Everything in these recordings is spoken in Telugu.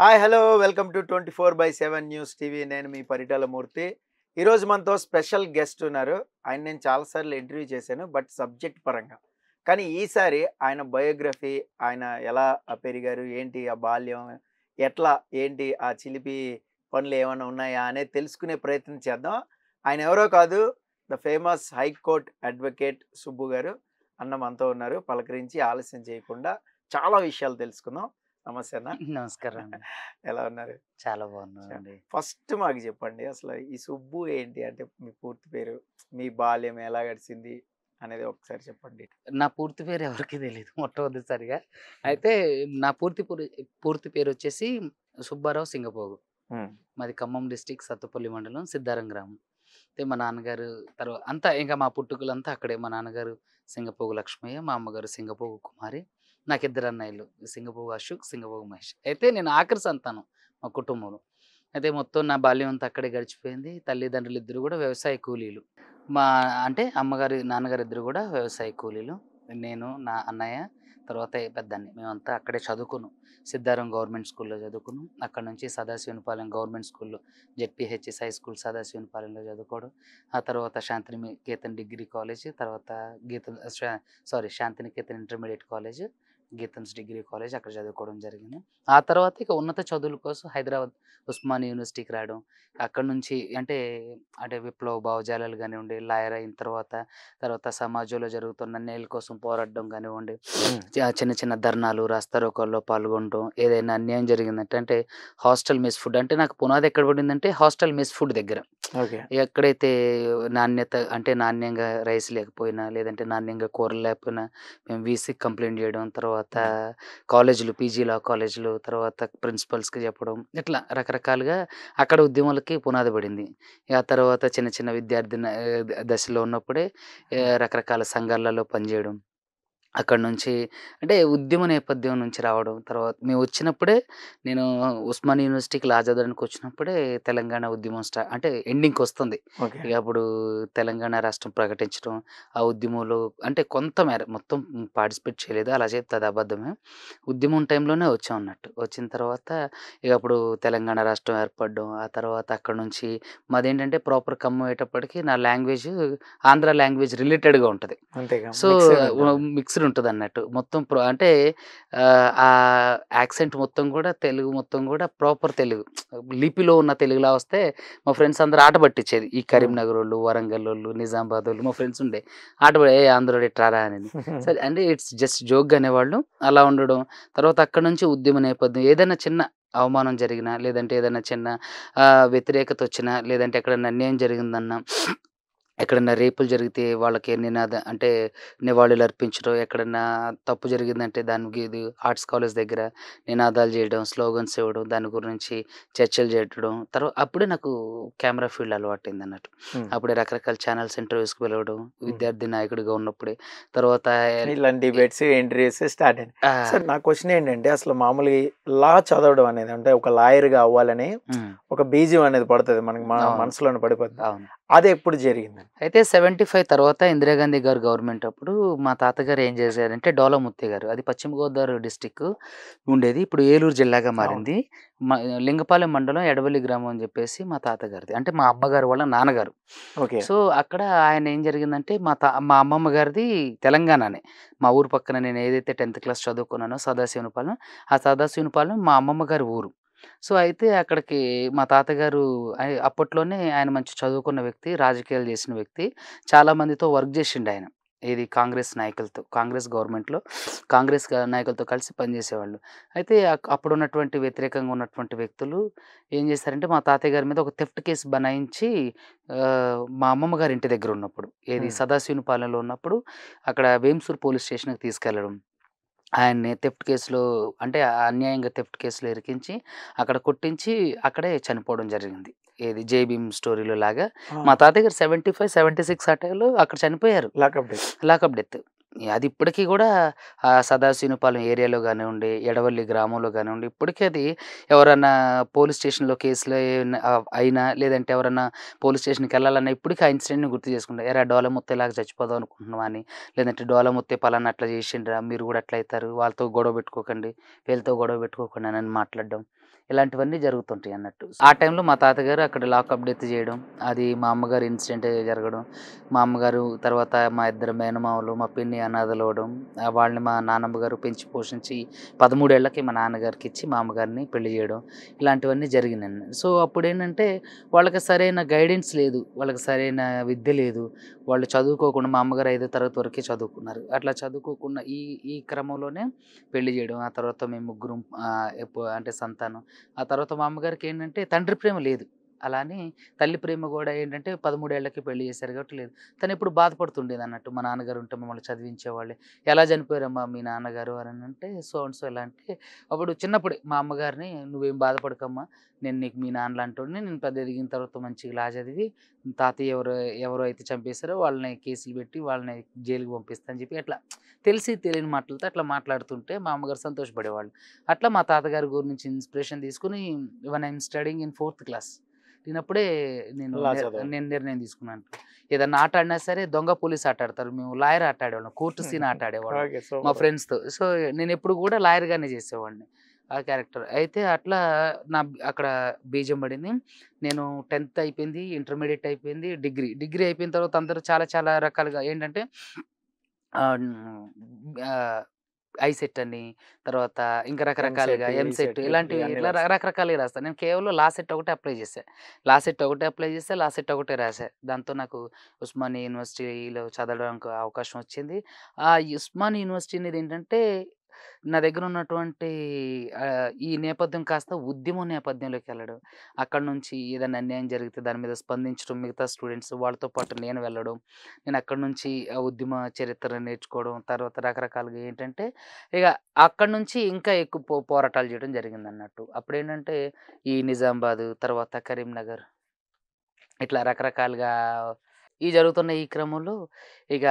Hi hello welcome to 24/7 news TV. నేను మీ పరిటాల మూర్తి. ఈరోజు మనతో స్పెషల్ గెస్ట్ ఉన్నారు. ఆయన నేను చాలాసార్లు ఇంటర్వ్యూ చేశాను, బట్ సబ్జెక్ట్ పరంగా. కానీ ఈసారి ఆయన బయోగ్రఫీ, ఆయన ఎలా పెరిగారు, ఏంటి ఆ బాల్యం, ఎట్లా ఏంటి ఆ చిలిపి పనులు ఏమైనా ఉన్నాయా అనేది తెలుసుకునే ప్రయత్నం చేద్దాం. ఆయన ఎవరో కాదు, the famous high court advocate Subbu గారు. అన్న మనతో ఉన్నారు. పలకరించి ఆలస్యం చేయకుండా చాలా విషయాలు తెలుసుకుందాం. నమస్తే అన్న. నమస్కారం అండి. ఎలా ఉన్నారు? చాలా బాగున్నానండి. ఫస్ట్ మాకు చెప్పండి, అసలు ఈ సుబ్బు ఏంటి? అంటే మీ పూర్తి పేరు, మీ బాల్యం ఎలా గడిచింది అనేది ఒకసారి చెప్పండి. నా పూర్తి పేరు ఎవరికీ తెలీదు మొట్టమొదటిసారిగా. అయితే నా పూర్తి పేరొచ్చేసి సుబ్బారావు సింగపోగు. హ్మ్. మాది ఖమ్మం డిస్ట్రిక్ట్ సత్తుపల్లి మండలం సిద్ధారం గ్రామం. అయితే మా నాన్నగారు అంతా ఇంకా మా పుట్టుకలంతా అక్కడే. మా నాన్నగారు సింగపోగు లక్ష్మయ్య, మా అమ్మగారు సింగపోగు కుమారి. నాకిద్దరు అన్నయ్యలు సింగపోగు అశోక్, సింగపోగు మహేష్. అయితే నేను ఆఖరి సంతానం మా కుటుంబంలో. అయితే మొత్తం నా బాల్యం అంతా అక్కడే గడిచిపోయింది. తల్లిదండ్రులు ఇద్దరు కూడా వ్యవసాయ కూలీలు. మా అంటే అమ్మగారు, నాన్నగారు ఇద్దరు కూడా వ్యవసాయ కూలీలు. నేను, నా అన్నయ్య, తర్వాత పెద్దన్నయ్య మేమంతా అక్కడే చదువుకున్నాం. సిద్ధారం గవర్నమెంట్ స్కూల్‌లో చదువుకున్నాం. అక్కడి నుంచి సదాశివనపాలెం గవర్నమెంట్ స్కూల్‌లో జెడ్పీహెచ్ఎస్ హై స్కూల్ సదాశివనపాలెంలో చదువుకోవడం. ఆ తర్వాత శాంతినికేతన్ డిగ్రీ కాలేజ్, తర్వాత గీతం శా Shantiniketan intermediate college, Gitam's degree college అక్కడ చదువుకోవడం జరిగింది. ఆ తర్వాత ఇక ఉన్నత చదువుల కోసం హైదరాబాద్ ఉస్మానియా యూనివర్సిటీకి రావడం. అక్కడి నుంచి అంటే విప్లవ భావజాలాలు కానివ్వండి, లాయర్ అయిన తర్వాత సమాజంలో జరుగుతున్న న్యాయాల కోసం పోరాడడం కానివ్వండి, చిన్న చిన్న ధర్నాలు, రాస్తారోకోల్లో పాల్గొనడం, ఏదైనా అన్యాయం జరిగిందంటే అంటే హాస్టల్ మెస్ ఫుడ్ అంటే నాకు పునాది ఎక్కడ పడిందంటే హాస్టల్ మెస్ ఫుడ్ దగ్గర. ఓకే. ఎక్కడైతే నాణ్యంగా రైస్ లేకపోయినా, లేదంటే నాణ్యంగా కూరలు లేకపోయినా మేము వీసీకి కంప్లెయింట్ చేయడం, తర్వాత కాలేజీలు, పీజీ లా కాలేజీలు, తర్వాత ప్రిన్సిపల్స్‌కి చెప్పడం, ఇట్లా రకరకాలుగా అక్కడ ఉద్యమాలకి పునాది పడింది. ఆ తర్వాత చిన్న చిన్న దశలో ఉన్నప్పుడే రకరకాల సంఘాలలో పనిచేయడం. అక్కడి నుంచి అంటే ఉద్యమ నేపథ్యం నుంచి రావడం. తర్వాత మేమొచ్చినప్పుడే నేను ఉస్మానియా యూనివర్సిటీకి లా చదవడానికి వచ్చినప్పుడే తెలంగాణ ఉద్యమం అంటే ఎండింగ్‌కొస్తుంది. ఓకే. ఇక అప్పుడు తెలంగాణ రాష్ట్రం ప్రకటించడం, ఆ ఉద్యమంలో అంటే కొంతమేర మొత్తం పార్టిసిపేట్ చేయలేదు. అలా చెప్తే అది అబద్ధమే. ఉద్యమం టైంలోనే వచ్చామన్నట్టు. వచ్చిన తర్వాత ఇక అప్పుడు తెలంగాణ రాష్ట్రం ఏర్పడడం. ఆ తర్వాత అక్కడి నుంచి మాదేంటంటే ప్రాపర్ ఖమ్మం అయ్యేటప్పటికి నా లాంగ్వేజ్ ఆంధ్ర లాంగ్వేజ్ రిలేటెడ్‌గా ఉంటది. అంతేగా, సో, మిక్స్‌డ్ ఉంటది. మిక్స్‌డ్ ఉంటదన్నట్టు. మొత్తం అంటే ఆ యాక్సెంట్ మొత్తం గూడా తెలుగు మొత్తం గూడా ప్రాపర్ తెలుగు. లిపిలో ఉన్న తెలుగులా వస్తే మా ఫ్రెండ్స్ అందరూ ఆట పట్టించేది. ఈ హ్మ్. కరీంనగరోళ్ళు, వరంగలోళ్ళు, నిజామాబాదోళ్ళు మా ఫ్రెండ్స్ ఉండే. ఆట పడి "ఏయ్! ఆంధ్రోడు ఇట్రా రా" అనేది. సరే అంటే ఇట్స్ జస్ట్ జోక్‌గా అనేవాళ్ళు. అలా ఉండడం. తర్వాత అక్కడి నుంచి ఉద్యమ నేపథ్యం ఏదైనా చిన్న అవమానం జరిగినా, లేదంటే ఏదైనా చిన్న వ్యతిరేకత వచ్చినా, లేదంటే ఎక్కడన్నా అన్యాయం జరిగిందన్నా, ఎక్కడన్నా రేపులు జరిగితే వాళ్ళకి అంటే నివాళులర్పించడం, ఎక్కడన్నా తప్పు జరిగిందంటే దానికి ఇది ఆర్ట్స్ కాలేజ్ దగ్గర నినాదాలు జేయడం, స్లోగన్స్ ఇవ్వడం, దాని గురించి చర్చలు జరపడం. అప్పుడే నాకు కెమెరా ఫీల్డ్ అలవాటయిందన్నట్టు. హ్మ్. అప్పుడే రకరకాల ఛానెల్స్ ఇంటర్వ్యూస్‌కి పిలవడం, హ్మ్. విద్యార్థి నాయకుడిగా ఉన్నప్పుడే. తర్వాత ఇలాంటి ఎ డిబేట్స్, ఇంటర్వ్యూస్ స్టార్ట్ అయినాయి. ఆ! సార్, నా క్వెషన్ ఏంటంటే, అసలు మామూలుగా ఈ లా చదవడం అనేది, అంటే ఒక లాయర్‌గా అవ్వాలని హ్మ్. ఒక బీజం అనేది పడతది మనకి, అవును. మనసులోనే పడిపోద్ది. అవును. అది ఎప్పుడు జరిగిందండి? అయితే 75 తర్వాత ఇందిరాగాంధీ గారు గవర్నమెంట్ అప్పుడు మా తాతగారు ఏం చేశారంటే డోలాముత్తయ్య గారు. అది పశ్చిమ గోదావరి డిస్ట్రిక్ట్ ఉండేది. ఇప్పుడు ఏలూరు జిల్లాగా అవును. మారింది. మ లింగపాలెం మండలం ఎడవల్లి గ్రామం అని చెప్పేసి మా తాతగారిది. అంటే మా అమ్మగారు వాళ్ళ నాన్నగారు. ఓకే. సో, అక్కడ ఆయన ఏం జరిగిందంటే మా అమ్మమ్మ గారిది తెలంగాణనే. మా ఊరు పక్కన నేను ఏదైతే 10థ్ క్లాస్ చదువుకున్నానో సదాశివనపాలెం, ఆ సదాశివనపాలెం మా అమ్మమ్మ గారి ఊరు. సో, అయితే అక్కడికి మా తాతగారు అప్పట్లోనే ఆయన మంచి చదువుకున్న వ్యక్తి, రాజకీయాలు చేసిన వ్యక్తి. చాలా మందితో వర్క్ చేసిండాయన. ఏది కాంగ్రెస్ నాయకులతో. కాంగ్రెస్ గవర్నమెంట్‌లో నాయకులతో కలిసి పనిచేసేవాళ్ళు. అయితే అప్పుడున్నటువంటి వ్యతిరేకంగా ఉన్నటువంటి వ్యక్తులు ఏం చేశారంటే, మా తాతయ్య గారి మీద ఒక థెఫ్ట్ కేస్ బనాయించి మా అమ్మమ్మ గారి ఇంటి దగ్గరున్నప్పుడు, ఏది హ్మ్. సదాశివనపాలెంలో ఉన్నప్పుడు అక్కడ వేంసూరు పోలీస్ స్టేషన్‌కి తీసుకెళ్లడం. ఆయన్ని థెఫ్ట్ కేస్‌లో అంటే అన్యాయంగా థెఫ్ట్ కేస్‌లో ఇరికించి, అక్కడ కొట్టించి అక్కడే చనిపోవడం జరిగింది. ఏది 'జై భీమ్' స్టోరీలో లాగా. ఆ! మా తాతయ్య గారు 75, 76 ఆ టైంలో అక్కడ చనిపోయారు. Lockup death. Lockup death. అది ఇప్పటికి గూడా సదాశివనపాలెం ఏరియాలో గానివ్వండి, ఎడవల్లి గ్రామంలో గానివ్వండి, ఇప్పటికి అది ఎవరన్నా పోలీస్ స్టేషన్‌లో కేసులు ఏమన్నా అయినా, లేదంటే ఎవరన్నా పోలీస్ స్టేషన్‌కెళ్ళాలన్నా ఇప్పటికి ఆ ఇన్సిడెంట్‌ని గుర్తు చేసుకుంటారు. "ఏరా డోలముత్తే ఇలాగ చచ్చిపోదాం అనుకుంటున్నావా" అని, లేదంటే "డోలముత్తే పలానా అట్లా చేసిండ్రా, మీరు గూడా అట్లా అయితారు. వాళ్ళతో గొడవ పెట్టుకోకండి, వీళ్ళతో గొడవ పెట్టుకోకండి" అని మాట్లాడడం. ఇలాంటివన్నీ జరుగుతుంటాయి అన్నట్టు. ఆ టైంలో మా తాతగారు అక్కడ లాకప్ డెత్ చేయడం, అది మా అమ్మగారి ఇన్సిడెంట్ జరగడం. మా అమ్మగారు తర్వాత మా ఇద్దరు మేనమామలు, మా పిన్ని అనాథలవ్వడం, వాళ్ళని మా నాన్నమ్మ గారు పెంచి పోషించి 13 ఏళ్ళకి మా నాన్నగారికిచ్చి మా అమ్మగారిని పెళ్లి చేయడం. ఇలాంటివన్నీ జరిగినాయండి. సో, అప్పుడేంటంటే వాళ్ళకి సరైన గైడెన్స్ లేదు. వాళ్ళకి సరైన విద్య లేదు. వాళ్ళు చదువుకోకుండా మా అమ్మగారు 5వ తరగతి వరకే చదువుకున్నారు. అట్లా చదువుకోకుండా ఈ ఈ క్రమంలోనే పెళ్లి చేయడం. ఆ తర్వాత మేము ముగ్గురం అంటే సంతానం. ఆ తర్వాత మా అమ్మగారికేంటంటే తండ్రి ప్రేమ లేదు. అలా అని తల్లి ప్రేమ గూడా ఏంటంటే 13 ఏళ్ళకి పెళ్లి చేశారు కాబట్టి లేదు. తనెప్పుడు బాధపడుతుండేదన్నట్టు. మా నాన్నగారు ఉంటే మమ్మల్ని చదివించేవాళ్ళే. "ఎలా చనిపోయారమ్మా మీ నాన్నగారు" అనంటే, సో అండ్ సో ఇలా అంటే, అప్పుడు చిన్నప్పుడే మా అమ్మగారిని "నువ్వేం బాధపడకమ్మా. నేను నీకు మీ నాన్న లాంటోడిని. నేను పెద్ద ఎదిగిన తర్వాత మంచిగా చదివి తాతయ్య ఎవరో అయితే చంపేసారో వాళ్ళని కేసులు పెట్టి వాళ్ళని జైలుకి పంపిస్తా" అని చెప్పి అట్లా తెలిసి తెలియని మాటలతో అట్లా మాట్లాడుతుంటే మా అమ్మగారు సంతోషపడేవాళ్ళు. అట్లా మా తాతగారి గురించి ఇన్‌స్పిరేషన్ తీసుకొని when I am studying in 4థ్ క్లాస్ నేనప్పుడే నేను లా చదివారు. నేను నిర్ణయం తీసుకున్నాను. ఏదన్నా ఆట ఆడినా సరే దొంగ పోలీస్ ఆట ఆడతారు. మేము లాయర్ ఆట ఆడేవాళ్ళం. కోర్ట్ సీన్ ఆట ఆడేవాళ్ళం ఓకే. మా సూపర్. ఫ్రెండ్స్‌తో. సో, నేనెప్పుడు గూడా లాయర్‌గానే చేసేవాడిని. ఆ క్యారెక్టర్. అయితే అట్లా అక్కడ బీజం పడింది. నేను 10థ్ అయిపోయింది. ఇంటర్మీడియేట్ అయిపోయింది. డిగ్రీ అయిపోయిన తర్వాత అందరూ చాలా చాలా రకాలుగా ఏంటంటే ఆహ్, హ్మ్. ఆహ్, ఐసెట్ అని, తర్వాత ఇంకా రకరకాలుగా EAMCET, EAMCET ECET, triple E ఇలాంటివి అన్నీ ఇట్లా రాశారు. రకరకాలుగా రాస్తాను. నేను కేవలం లా సెట్ ఒకటే అప్లై చేశా. లా సెట్ ఒకటే అప్లై చేశా. లా సెట్ ఒకటే రాశా. దాంతో నాకు ఉస్మానియా యూనివర్సిటీలో చదవడానికి అవకాశం వచ్చింది. ఆ ఉస్మానియా యూనివర్సిటీ అనేదేంటంటే నా దగ్గర ఉన్నటువంటి ఈ నేపథ్యం కాస్త ఉద్యమం నేపథ్యంలోకెళ్ళడం. అక్కడి నుంచి ఏదైనా అన్యాయం జరిగితే దాని మీద స్పందించడం, మిగతా స్టూడెంట్స్ వాళ్ళతో పాటు నేను వెళ్ళడం. నేను అక్కడి నుంచి ఆ ఉద్యమ చరిత్ర నేర్చుకోవడం. తర్వాత రకరకాలుగా ఏంటంటే, ఇగ అక్కడి నుంచి ఇంకా ఎక్కువ పోరాటాలు చేయడం జరిగిందన్నట్టు. అప్పుడేంటంటే, ఈ నిజామాబాదు, తర్వాత కరీంనగర్ ఇట్లా రకరకాలుగా జరుగుతున్న ఈ క్రమంలో ఇక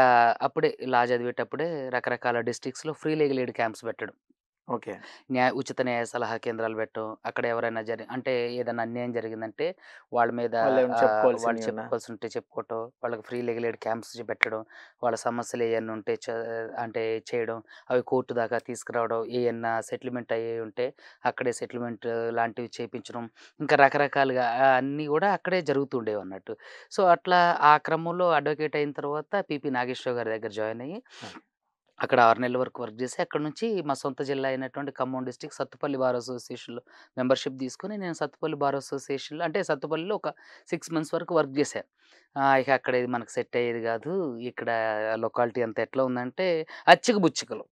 అప్పుడే లా చదివేటప్పుడే రకరకాల డిస్ట్రిక్ట్స్‌లో ఫ్రీ లీగల్ ఎయిడ్ క్యాంప్స్ పెట్టడం. ఓకే. ఉచిత న్యాయ సలహా కేంద్రాలు పెట్టడం. అక్కడ ఎవరైనా అంటే ఏదైనా అన్యాయం జరిగిందంటే వాళ్ళ మీద వాళ్ళేమైనా వాళ్ళు చెప్పుకోవాల్సినయి ఉన్నా? చెప్పుకోవాల్సుంటే చెప్పుకోవటం. వాళ్ళకి ఫ్రీ లీగల్ ఎయిడ్ క్యాంప్స్ పెట్టడం. వాళ్ళ సమస్యలు ఏయన్నా ఉంటే అంటే చేయడం. అవి కోర్ట్ దాకా తీసుకురావడం. ఏయన్నా సెటిల్మెంట్ అయ్యేయి ఉంటే అక్కడే సెటిల్మెంట్ లాంటివి చేపించడం. ఇంకా రకరకాలుగా అన్నీ గూడా అక్కడే జరుగుతూ ఉండేవన్నట్టు. సో, అట్లా ఆ క్రమంలో అడ్వకేట్ అయిన తర్వాత పీపీ నాగేశ్వరరావు గారి దగ్గర జాయిన్ అయ్యి అక్కడ 6 నెలల వరకు వర్క్ చేసి, అక్కడి నుంచి మా సొంత జిల్లా అయినటువంటి ఖమ్మం డిస్ట్రిక్ట్ సత్తుపల్లి బార్ అసోసియేషన్‌లో మెంబర్‌షిప్ తీసుకొని, నేను సత్తుపల్లి బార్ అసోసియేషన్‌లో అంటే సత్తుపల్లిలో ఒక 6 మంత్స్ వరకు వర్క్ చేశా. ఇక అక్కడ ఇది మనకు సెట్ అయ్యేది కాదు. ఇక్కడ లొకాలిటీ అంతా ఎట్లా ఉందంటే అచ్చిక బుచ్చికలు.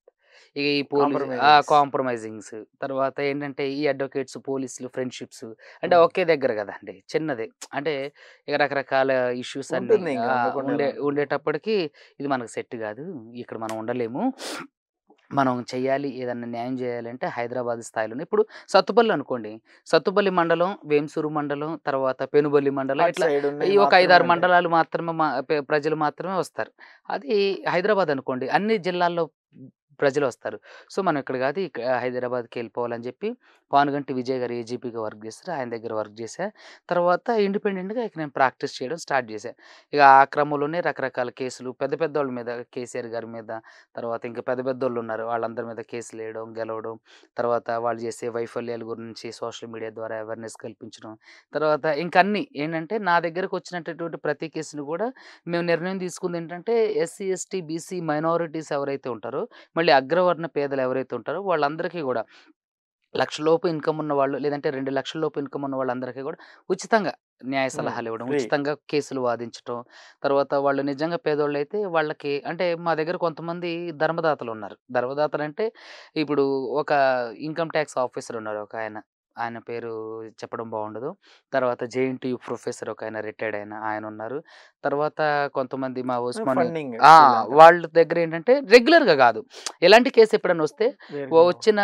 ఇక ఈ కాంప్రమైజింగ్స్. కాంప్రమైజింగ్స్. తర్వాత ఏంటంటే ఈ అడ్వకేట్స్, పోలీసులు ఫ్రెండ్‌షిప్స్ అంటే హ్మ్. ఒకే దగ్గర కదండీ! చిన్నదే. అంటే ఇక రకరకాల ఇష్యూస్ అన్నీ ఉంటుంది. ఇంక ఉండకుండా ఎలా ఉంటుంది. ఉండేటప్పటికి ఇది మనకు సెట్ కాదు. ఇక్కడ మనం ఉండలేము. మనం చెయ్యాలి. ఏదన్నా న్యాయం జేయాలంటే హైదరాబాద్ స్థాయిలోనే ఇప్పుడు సత్తుపల్లి అనుకోండి. సత్తుపల్లి మండలం, వేంసూరు మండలం, తర్వాత పెనుబల్లి మండలం అటు ఇట్లా సైడ్ ఉన్నయి ఈ ఒక 5, మాత్రమే 6 ఉంటాయి. మండలాలు మాత్రమే ప్రజలు మాత్రమే వస్తారు. అది హైదరాబాద్ అనుకోండి. అన్ని జిల్లాల్లో ప్రజలొస్తారు. సో, మనం ఇక్కడ గాదు హైదరాబాద్‌కెళ్ళిపోవాలని జెప్పి పానుగంటి విజయ్ గారు ఏజీపీగా వర్క్ జేస్తారు. ఆయన దగ్గర వర్క్ జేశా. తర్వాత ఇండిపెండెంట్‌గా ఇక నేను ప్రాక్టీస్ చేయడం స్టార్ట్ జేశా. ఇక ఆ క్రమంలోనే రకరకాల కేసులు పెద్ద పెద్దోళ్ళ మీద కేసీఆర్ గారి మీద తర్వాత ఇంకా పెద్ద పెద్దోళ్ళున్నారు. వాళ్ళందరి మీద కేసులేయడం, గెలవడం. తర్వాత వాళ్ళు చేసే వైఫల్యాల గురించి సోషల్ మీడియా ద్వారా అవేర్‌నెస్ కల్పించడం. తర్వాత ఇంక అన్నీ ఏంటంటే నా దగ్గరకొచ్చినటువంటి ప్రతి కేసుని గూడా మేము నిర్ణయం తీసుకుందేంటంటే ఎస్సీ, ఎస్టీ, బీసీ మైనారిటీస్ ఎవరైతే ఉంటారో, మళ్ళీ అగ్రవర్ణ పేదలు ఎవరైతే ఉంటారో వాళ్ళందరికీ గూడా 1,00,000 లోపు ఇన్‌కమ్ ఉన్నవాళ్ళు లేదంటే 2,00,000 లోపు ఇన్‌కమ్ ఉన్న వాళ్ళందరికీ గూడా ఉచితంగా న్యాయ హ్మ్. సలహాలివ్వడం, ఫ్రీ. ఉచితంగా కేసులు వాదించటం. తర్వాత వాళ్ళు నిజంగా పేదోళ్ళైతే వాళ్ళకి అంటే మా దగ్గర కొంతమంది ధర్మదాతలున్నారు. ధర్మదాతలంటే ఇప్పుడు ఒక ఇన్‌కమ్ టాక్స్ ఆఫీసర్ ఉన్నారు ఒకాయన. ఆయన పేరు చెప్పడం బాగుండదు. తర్వాత జేఎన్‌టీయూ ప్రొఫెసర్ ఒక ఆయన రిటైర్డ్ ఆయన ఉన్నారు. తర్వాత కొంతమంది మా ఉస్మానియా ఫండింగ్ ఆ! వీళ్ళంతా వాళ్ళ దగ్గర ఏంటంటే రెగ్యులర్‌గా గాదు. ఎలాంటి కేస్ ఎప్పుడైనా వస్తే వేరుగా వచ్చిన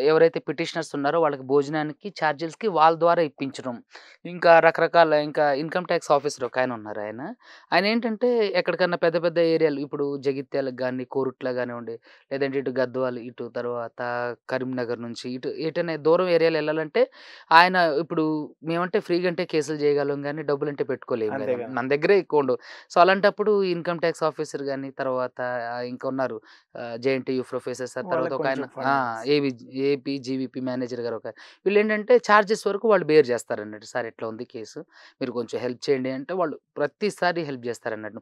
ఎవరైతే పిటిషనర్స్ ఉన్నారో వాళ్ళకి భోజనానికి, చార్జీలకి వాళ్ళ ద్వారా ఇప్పించడం. ఇంకా రకరకాల ఇంకా ఇన్‌కమ్ టాక్స్ ఆఫీసర్ ఒకాయన ఉన్నారు ఆయన. ఆయనేంటంటే ఎక్కడికన్నా పెద్ద పెద్ద ఏరియాలు ఇప్పుడు జగిత్యాలకు గాని, కోరుట్ల గానివ్వండి, లేదంటే ఇటు గద్వాల, ఇటు తర్వాత కరీంనగర్ నుంచి ఇటు ఎటైనా దూరం ఏరియాలో ఎళ్ళాలంటే ఆయన ఇప్పుడు మేమంటే ఫ్రీగా అంటే కేసులు చేయగలం గానీ, డబ్బులంటే పెట్టుకోలేము అంతే గదా! కదా. మన దగ్గరే ఎక్కువుండవు. సో, అలాంటప్పుడు ఇన్‌కమ్ టాక్స్ ఆఫీసర్ గాని, తర్వాత ఇంకా ఉన్నారు జేఎన్‌టీయూ ప్రొఫెసర్ సార్, తర్వాత వాళ్ళకి ఒకాయన కొంచెం ఫండింగ్స్ ఏపీ జీవీపీ మేనేజర్ గారు వీళ్ళేంటంటే చార్జెస్ వరకు వాళ్ళు బేర్ చేస్తారన్నట్టు. సార్ ఇట్లా ఉంది కేసు. మీరు కొంచెం హెల్ప్ చేయండి అంటే వాళ్ళు ప్రతిసారి హెల్ప్ చేస్తారన్నట్టు.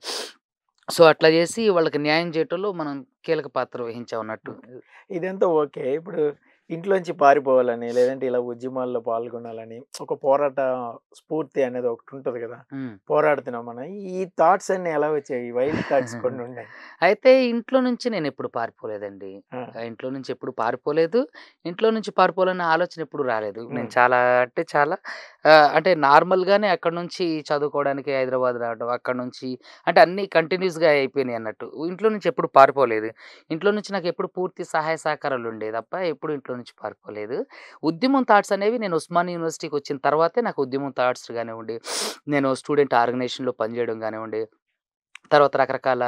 సో, అట్లా చేసి వాళ్ళకి న్యాయం చేయటంలో మనం కీలక పాత్ర వహించామన్నట్టు. ఓకే. ఇదంతా ఓకే. ఇప్పుడు ఇంట్లోంచి పారిపోవాలని, లేదంటే ఇలా ఉద్యమాల్లో పాల్గొనాలని, ఒక పోరాట స్ఫూర్తి అనేది ఒకటుంటది గదా! హ్మ్. పోరాడుతున్నాం మనం. ఈ థాట్స్ అన్నీ ఎలా వచ్చాయి? ఈ వైల్డ్ థాట్స్ కొన్నున్నాయి. అయితే ఇంట్లో నుంచి నేనెప్పుడు పారిపోలేదండి. ఆ! ఇంట్లో నుంచి ఎప్పుడు పారిపోలేదు. ఇంట్లో నుంచి పారిపోవాలన్న ఆలోచన ఎప్పుడు రాలేదు. నేను హ్మ్. చాలా అంటే చాలా అంటే నార్మల్‌గానే అక్కడి నుంచి చదువుకోవడానికి హైదరాబాద్ రావడం. అక్కడి నుంచి అంటే అన్నీ కంటిన్యూస్‌గా అయిపోయినాయన్నట్టు. ఇంట్లో నుంచి ఎప్పుడు పారిపోలేదు. ఇంట్లో నుంచి నాకెప్పుడు పూర్తి సహాయ సహకారాలుండేయి తప్ప ఎప్పుడు ఇంట్లో నుంచి పారిపోలేదు. ఉద్యమం థాట్స్ అనేవి నేను ఉస్మానియా యూనివర్సిటీకొచ్చిన తర్వాతే నాకు ఉద్యమం థాట్స్ గానివ్వండి, నేను స్టూడెంట్ ఆర్గనైజేషన్‌లో పనిజేయడం గానివ్వండి, తర్వాత రకరకాల